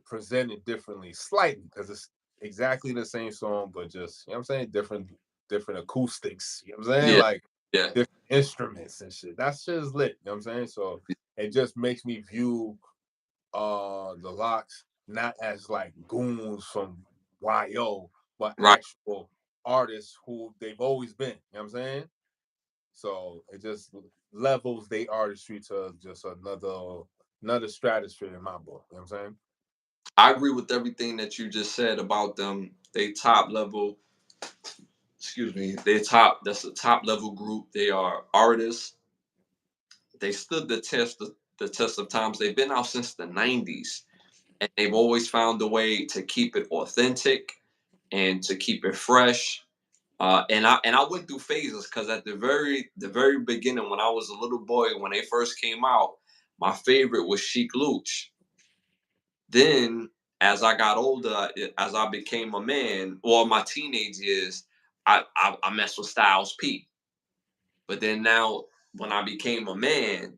presented differently, slightly, because it's exactly the same song, but just you know what I'm saying, different acoustics. You know what I'm saying? Yeah, Like yeah, different instruments and shit. That shit is lit. You know what I'm saying? So it just makes me view the Locks not as like goons from YO, but right. actual artists who they've always been. You know what I'm saying? So it just levels they artistry to just another stratosphere in my book. You know what I'm saying? I agree with everything that you just said about them. They top level, excuse me, that's a top level group. They are artists. They stood the test of times. They've been out since the 90s, and they've always found a way to keep it authentic and to keep it fresh. And I went through phases because at the very beginning, when I was a little boy, when they first came out, my favorite was Chic Luch. Then, as I got older, as I became a man, or my teenage years, I messed with Styles P. But then now, when I became a man,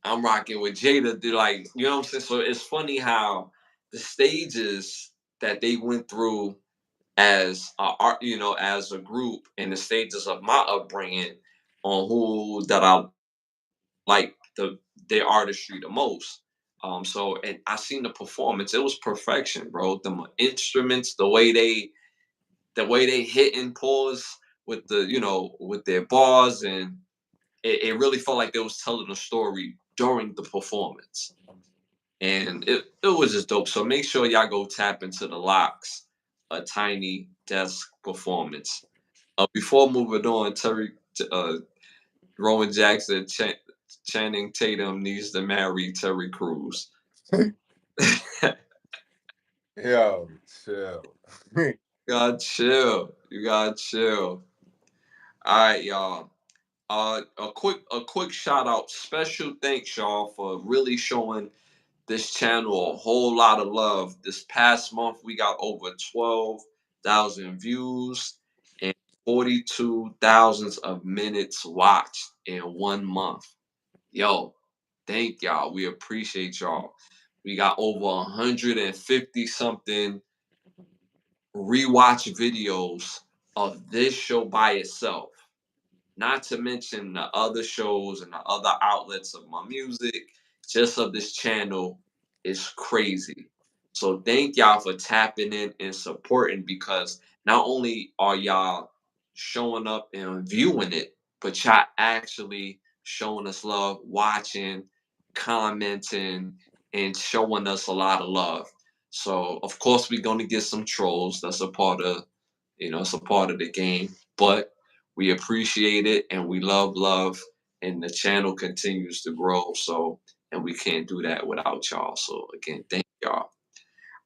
I'm rocking with Jada. They're like, you know what I'm saying? So it's funny how the stages that they went through as art, as a group, and the stages of my upbringing on who that I like their artistry the most. So and I seen the performance. It was perfection, bro. The instruments, the way they hit and pause with with their bars, and it really felt like they was telling a story during the performance. And it was just dope. So make sure y'all go tap into the locks, a tiny desk performance. Before moving on, Rowan Jackson, Channing Tatum needs to marry Terry Crews. Yo, chill. Gotta chill. You gotta chill. All right, y'all. A quick shout out, special thanks, y'all, for really showing this channel a whole lot of love. This past month, we got over 12,000 views and 42,000 of minutes watched in 1 month. Yo, thank y'all. We appreciate y'all. We got over 150 something rewatch videos of this show by itself. Not to mention the other shows and the other outlets of my music, just of this channel is crazy. So thank y'all for tapping in and supporting, because not only are y'all showing up and viewing it, but y'all actually showing us love, watching, commenting, and showing us a lot of love. So of course we're gonna get some trolls. That's a part of it's a part of the game. But we appreciate it and we love, and the channel continues to grow. So, and we can't do that without y'all. So again, thank y'all.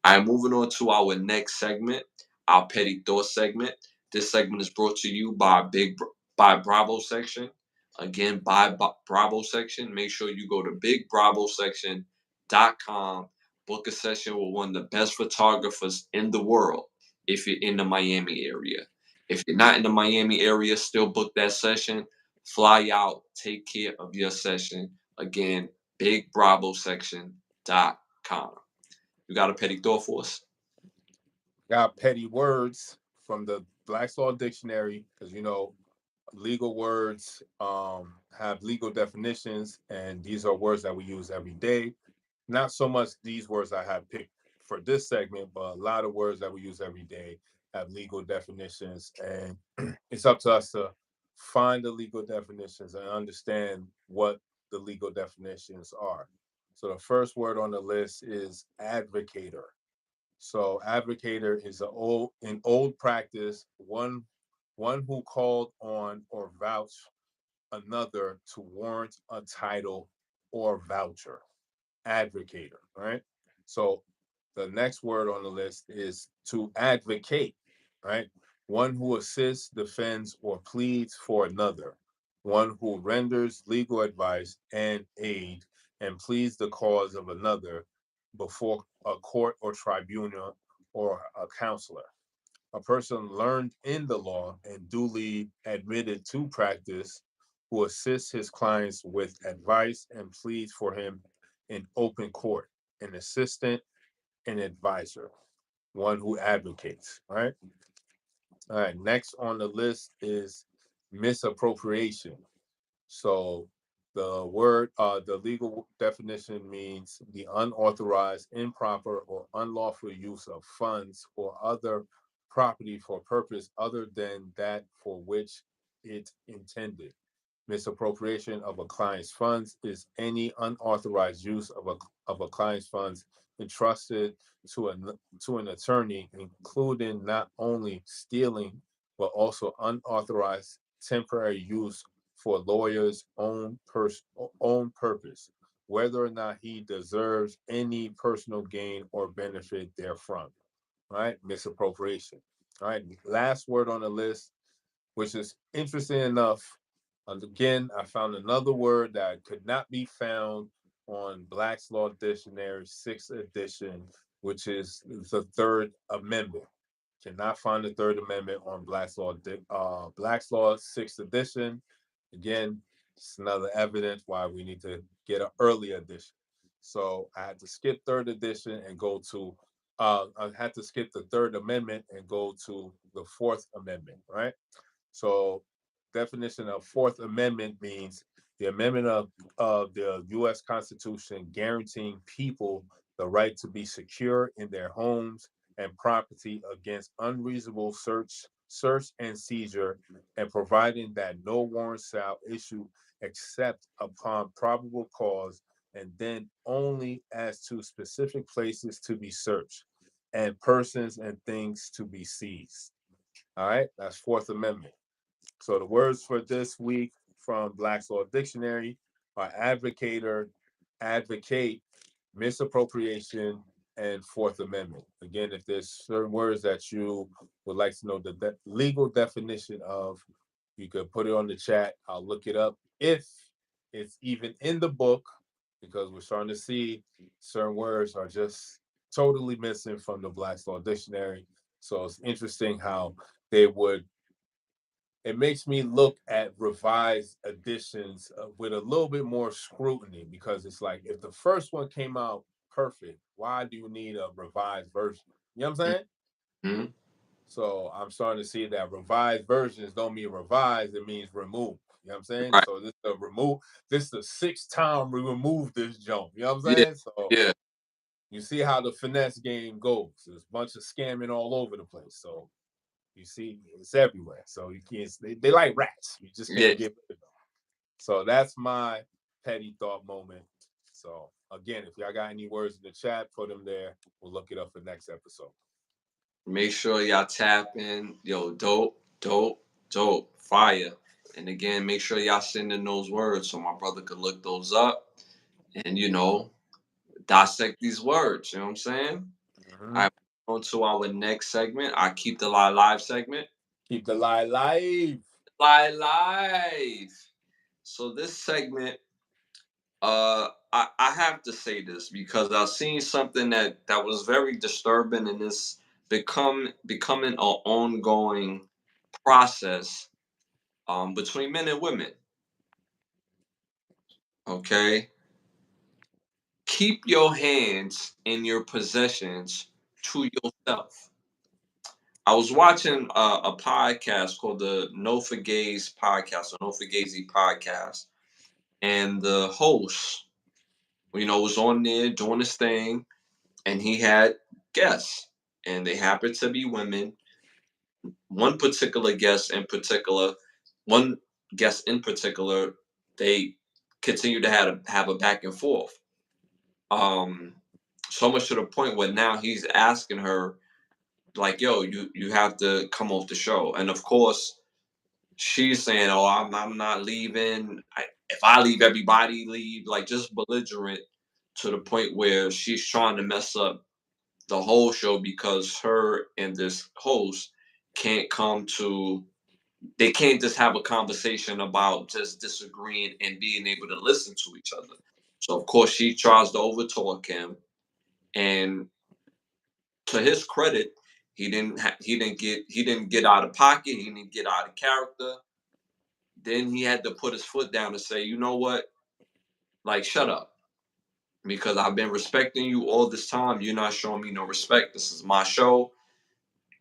I'm moving on to our next segment, our petty thought segment. This segment is brought to you by by Bravo Section. Again, by Bravo Section. Make sure you go to BigBravoSection.com. Book a session with one of the best photographers in the world if you're in the Miami area. If you're not in the Miami area, still book that session. Fly out, take care of your session. Again, BigBravoSection.com. You got a petty thought for us? Got petty words from the Black's Law Dictionary, because legal words have legal definitions, and these are words that we use every day. Not so much these words I have picked for this segment, but a lot of words that we use every day have legal definitions, and it's up to us to find the legal definitions and understand what the legal definitions are. So the first word on the list is advocator. So advocator is an old practice, one who called on or vouched another to warrant a title or voucher. Advocator, right? So the next word on the list is to advocate, right? One who assists, defends, or pleads for another. One who renders legal advice and aid and pleads the cause of another before a court or tribunal or a counselor. A person learned in the law and duly admitted to practice, who assists his clients with advice and pleads for him in open court. An assistant, an advisor, one who advocates. All right. All right. Next on the list is misappropriation. So the legal definition means the unauthorized, improper, or unlawful use of funds or other property for purpose other than that for which it intended. Misappropriation of a client's funds is any unauthorized use of a client's funds entrusted to an attorney, including not only stealing but also unauthorized temporary use for lawyer's own purpose, whether or not he deserves any personal gain or benefit therefrom. All right, misappropriation. All right, last word on the list, which is interesting enough. And again, I found another word that could not be found on Black's Law Dictionary, 6th edition, which is the Third Amendment. Cannot find the Third Amendment on Black's Law 6th edition. Again, it's another evidence why we need to get an early edition. So I had to skip third edition and go to I had to skip the Third Amendment and go to the Fourth Amendment, right? So definition of Fourth Amendment means The amendment of the U.S. Constitution guaranteeing people the right to be secure in their homes and property against unreasonable search and seizure, and providing that no warrant shall issue except upon probable cause, and then only as to specific places to be searched and persons and things to be seized. All right, that's Fourth Amendment. So the words for this week from Black's Law Dictionary are advocator, advocate, misappropriation, and Fourth Amendment. Again, if there's certain words that you would like to know the legal definition of, you could put it on the chat. I'll look it up if it's even in the book, because we're starting to see certain words are just totally missing from the Black's Law Dictionary. So it's interesting how they would, it makes me look at revised editions with a little bit more scrutiny, because it's like, if the first one came out perfect, why do you need a revised version? You know what I'm saying? Mm-hmm. So I'm starting to see that revised versions don't mean revised, it means remove. You know what I'm saying? Right. So this is the sixth time we removed this jump. You know what I'm Yeah. saying? So Yeah. you see how the finesse game goes. There's a bunch of scamming all over the place. So you see, it's everywhere. So you can't. They like rats. You just Yeah. can't get rid of them. So that's my petty thought moment. So again, if y'all got any words in the chat, put them there. We'll look it up for next episode. Make sure y'all tap in. Yo, dope, dope, dope, fire. And again, make sure y'all send in those words so my brother could look those up and dissect these words. You know what I'm saying? Mm-hmm. All right, on to our next segment. I keep the lie live segment. Keep the lie live. Lie live. So this segment, I have to say this because I've seen something that was very disturbing, and it's becoming an ongoing process between men and women. Okay, keep your hands in your possessions to yourself. I was watching a podcast called the No Forgaze podcast, or No Forgazy podcast, and the host, was on there doing his thing, and he had guests, and they happened to be women. One particular guest in particular, one guest in particular, they continued to have a back and forth. Um, so much to the point where now he's asking her, like, "Yo, you have to come off the show," and of course she's saying, "Oh, I'm not leaving. If I leave, everybody leave." Like, just belligerent to the point where she's trying to mess up the whole show because her and this host can't come to. They can't just have a conversation about just disagreeing and being able to listen to each other. So of course she tries to overtalk him, and to his credit, he didn't get out of pocket. He didn't get out of character. Then he had to put his foot down and say, "You know what? Like, shut up, because I've been respecting you all this time. You're not showing me no respect. This is my show.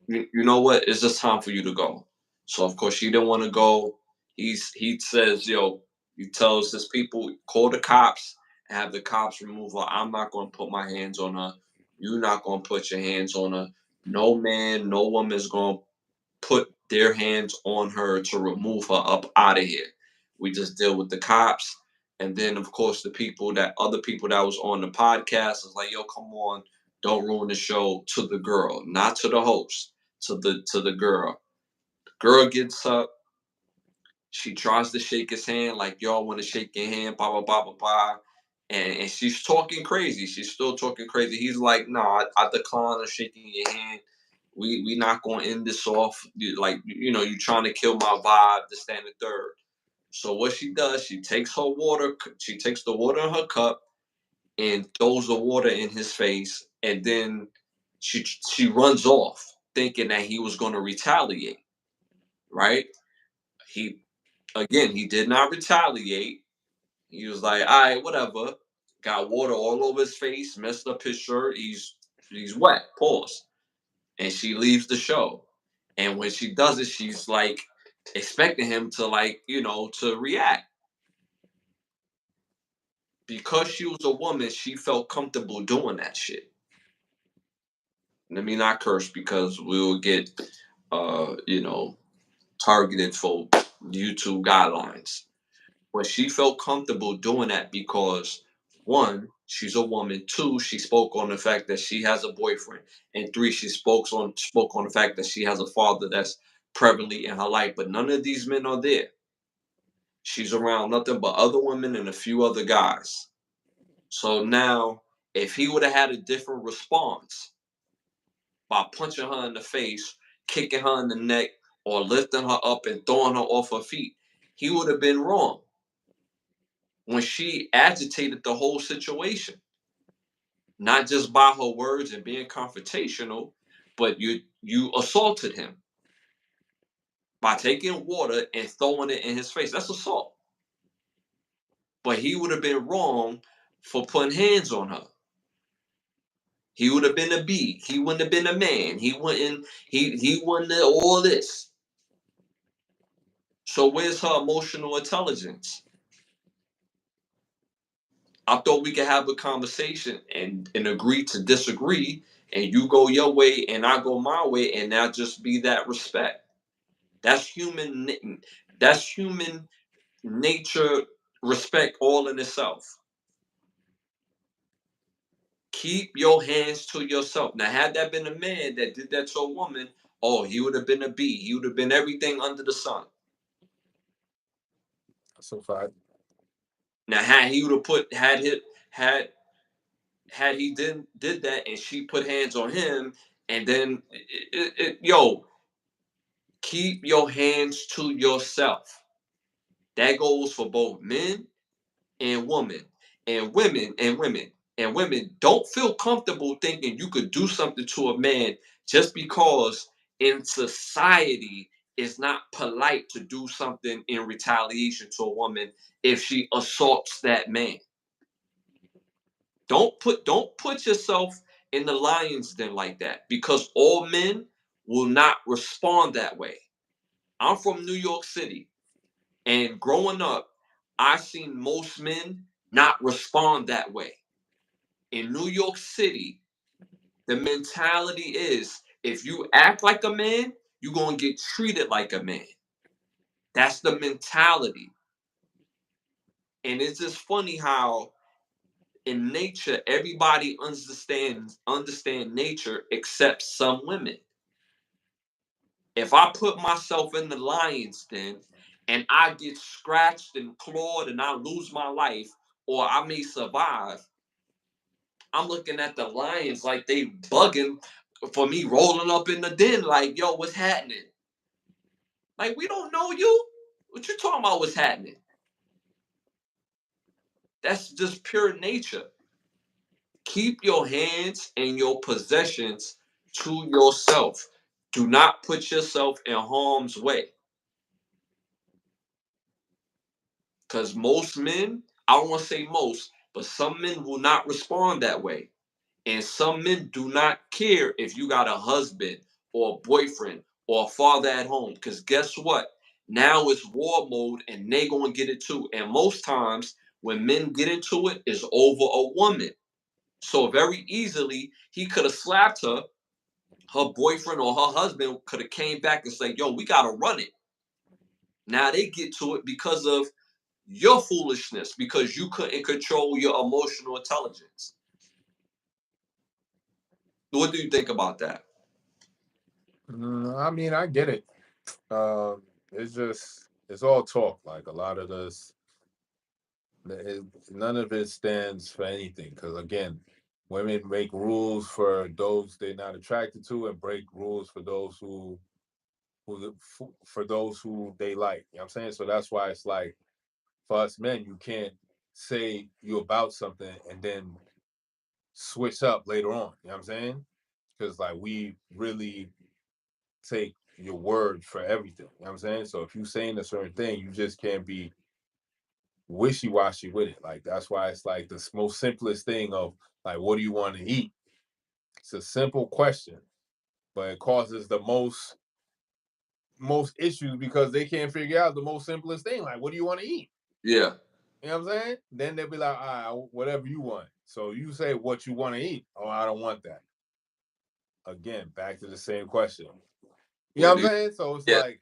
You know what? It's just time for you to go." So of course she didn't want to go. He says, "Yo," he tells his people, "Call the cops and have the cops remove her. I'm not going to put my hands on her. You're not going to put your hands on her. No man, no woman is going to put their hands on her to remove her up out of here. We just deal with the cops." And then, of course, other people that was on the podcast was like, "Yo, come on, don't ruin the show," to the girl, not to the host, to the girl. The girl gets up. She tries to shake his hand, like, "Yo, I want to shake your hand, blah, blah, blah, blah, blah." And she's talking crazy. She's still talking crazy. He's like, "No, I decline on shaking your hand. We not gonna end this off. You trying to kill my vibe, to stand the third." So what she does, she takes the water in her cup and throws the water in his face, and then she runs off, thinking that he was gonna retaliate. Right? He he did not retaliate. He was like, "All right, whatever." Got water all over his face, messed up his shirt. He's wet. Pause. And she leaves the show. And when she does it, she's like expecting him to, to react. Because she was a woman, she felt comfortable doing that shit. Let me not curse because we will get, you know, targeted for YouTube guidelines. But she felt comfortable doing that because one, she's a woman. Two, she spoke on the fact that she has a boyfriend. And three, she spoke on the fact that she has a father that's prevalently in her life. But none of these men are there. She's around nothing but other women and a few other guys. So now, if he would have had a different response by punching her in the face, kicking her in the neck, or lifting her up and throwing her off her feet, he would have been wrong when she agitated the whole situation, not just by her words and being confrontational, but you assaulted him by taking water and throwing it in his face. That's assault. But he would have been wrong for putting hands on her. He would have been a B. He wouldn't have been a man. He wouldn't have all this. So where's her emotional intelligence? I thought we could have a conversation and agree to disagree, and you go your way and I go my way, and now just be that respect. That's human. That's human nature. Respect all in itself. Keep your hands to yourself. Now, had that been a man that did that to a woman, oh, he would have been a B. He would have been everything under the sun. So far. Now, had he would have put had he did that and she put hands on him, and then yo, keep your hands to yourself. That goes for both men and women, and women. Don't feel comfortable thinking you could do something to a man just because in society it's not polite to do something in retaliation to a woman if she assaults that man. Don't put yourself in the lion's den like that, because all men will not respond that way. I'm from New York City, and growing up, I seen most men not respond that way. In New York City, the mentality is if you act like a man, you're gonna get treated like a man. That's the mentality. And it's just funny how in nature everybody understand nature except some women. If I put myself in the lion's den and I get scratched and clawed and I lose my life, or I may survive, I'm looking at the lions like they bugging for me rolling up in the den like, yo, what's happening? Like, we don't know you. What you talking about what's happening? That's just pure nature. Keep your hands and your possessions to yourself. Do not put yourself in harm's way. Because most men, I don't want to say most, but some men will not respond that way. And some men do not care if you got a husband or a boyfriend or a father at home. Because guess what? Now it's war mode and they gonna get it too. And most times when men get into it, it's over a woman. So very easily he could have slapped her. Her boyfriend or her husband could have came back and said, "Yo, we gotta run it." Now they get to it because of your foolishness, because you couldn't control your emotional intelligence. What do you think about that? I mean, I get it. It's just it's all talk. Like a lot of this, it, none of it stands for anything. Because again, women make rules for those they're not attracted to, and break rules for those for those who they like. You know what I'm saying? So that's why it's like for us men, you can't say you about something and then switch up later on. You know what I'm saying? Because like we really take your word for everything. You know what I'm saying? So if you saying a certain thing, you just can't be wishy-washy with it. Like that's why it's like the most simplest thing of like, what do you want to eat? It's a simple question, but it causes the most issues because they can't figure out the most simplest thing. Like, what do you want to eat? Yeah. You know what I'm saying? Then they'll be like, all right, whatever you want. So you say what you want to eat. Oh, I don't want that. Again, back to the same question. You know What what do I'm you? saying? So it's Yeah, like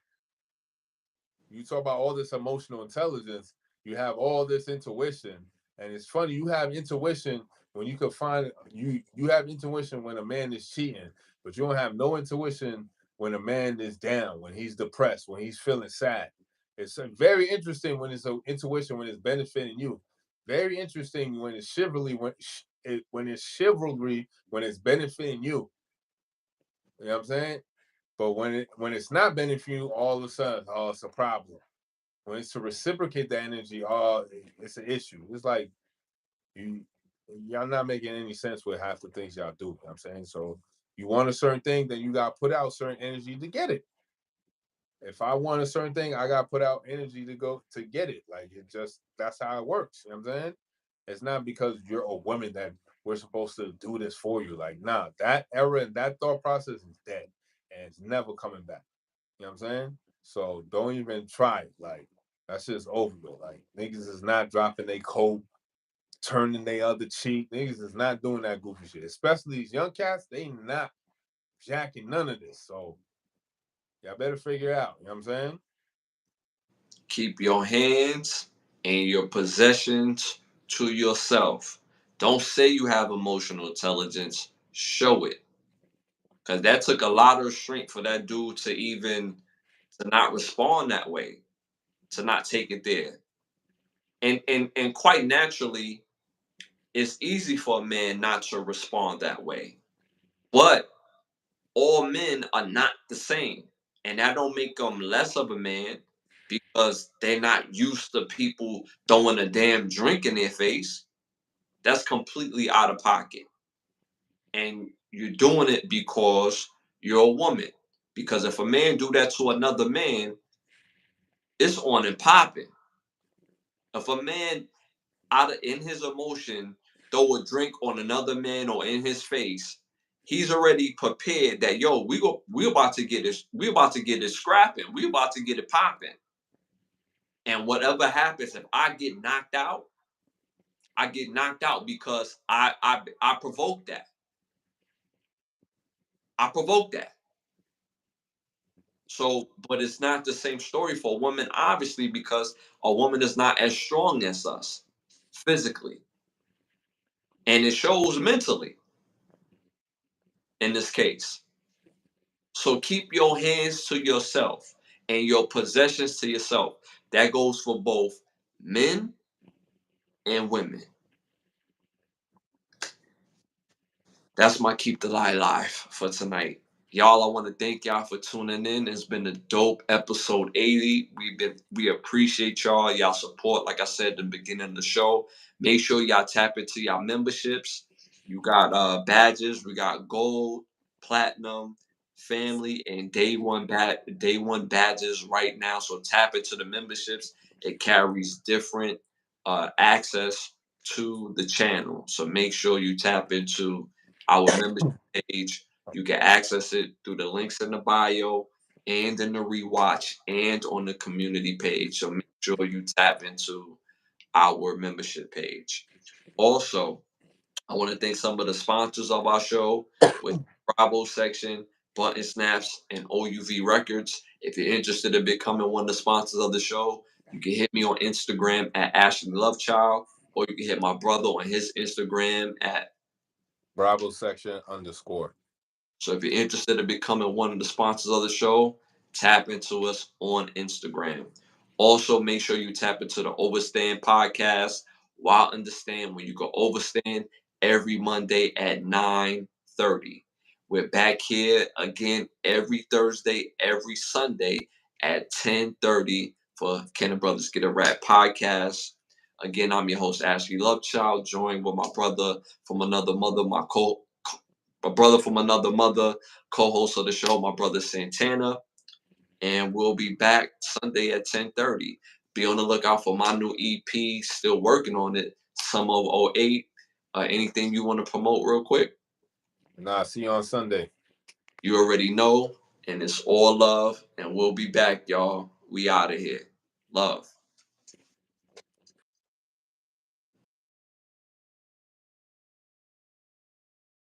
you talk about all this emotional intelligence, you have all this intuition, and it's funny you have intuition when you could find you have intuition when a man is cheating, but you don't have no intuition when a man is down, when he's depressed, when he's feeling sad. It's very interesting when it's an intuition when it's benefiting you. Very interesting when it's chivalry when it's chivalry when it's benefiting you. You know what I'm saying? But when it's not benefiting you, all of a sudden, oh, it's a problem. When it's to reciprocate the energy, oh, it's an issue. It's like you y'all not making any sense with half the things y'all do. You know what I'm saying? So you want a certain thing, then you gotta put out certain energy to get it. If I want a certain thing, I gotta put out energy to go to get it. Like it just that's how it works. You know what I'm saying? It's not because you're a woman that we're supposed to do this for you. Like, nah, that era and that thought process is dead and it's never coming back. You know what I'm saying? So don't even try it. Like that's just over with. Like niggas is not dropping their coat, turning their other cheek. Niggas is not doing that goofy shit. Especially these young cats, they not jacking none of this. So y'all better figure it out. You know what I'm saying? keep your hands and your possessions to yourself. Don't say you have emotional intelligence. Show it, because that took a lot of strength for that dude to even to not respond that way, to not take it there. And quite naturally, it's easy for a man not to respond that way. But all men are not the same. And that don't make them less of a man because they're not used to people throwing a damn drink in their face. That's completely out of pocket. And you're doing it because you're a woman. Because if a man do that to another man, it's on and popping. If a man out of in his emotion throw a drink on another man or in his face, he's already prepared that we about to get this, we about to get it scrapping, we about to get it popping. And whatever happens, if I get knocked out, I get knocked out because I provoked that. I provoked that. So, but it's not the same story for a woman, obviously, because a woman is not as strong as us physically. And it shows mentally in this case. So keep your hands to yourself and your possessions to yourself. That goes for both men and women. That's my keep the lie alive for tonight. Y'all, I want to thank y'all for tuning in. It's been a dope episode 80. We appreciate y'all support. Like I said at the beginning of the show, make sure y'all tap into y'all memberships. You got badges, we got gold, platinum, family, and day one badges right now. So tap into the memberships. It carries different access to the channel. So make sure you tap into our membership page. You can access it through the links in the bio and in the rewatch and on the community page. So make sure you tap into our membership page. Also, I want to thank some of the sponsors of our show with Bravo section, Button Snaps, and OUV Records. If you're interested in becoming one of the sponsors of the show, you can hit me on Instagram at Ashley Lovechild, or you can hit my brother on his Instagram at Bravo section underscore. So if you're interested in becoming one of the sponsors of the show, tap into us on Instagram. Also, make sure you tap into the Overstand podcast. While understand when you go overstand every Monday at 9:30. We're back here again every Thursday, every Sunday at 10:30 for Ken and Brothers Get a Rap podcast. Again, I'm your host, Ashley Lovechild, joined with my brother from another mother, my brother from another mother, co-host of the show, my brother Santana. And we'll be back Sunday at 10:30. Be on the lookout for my new EP. Still working on it. Summer of '08. Anything you want to promote real quick? Nah, see you on Sunday. You already know. And it's all love. And we'll be back, y'all. We out of here. Love.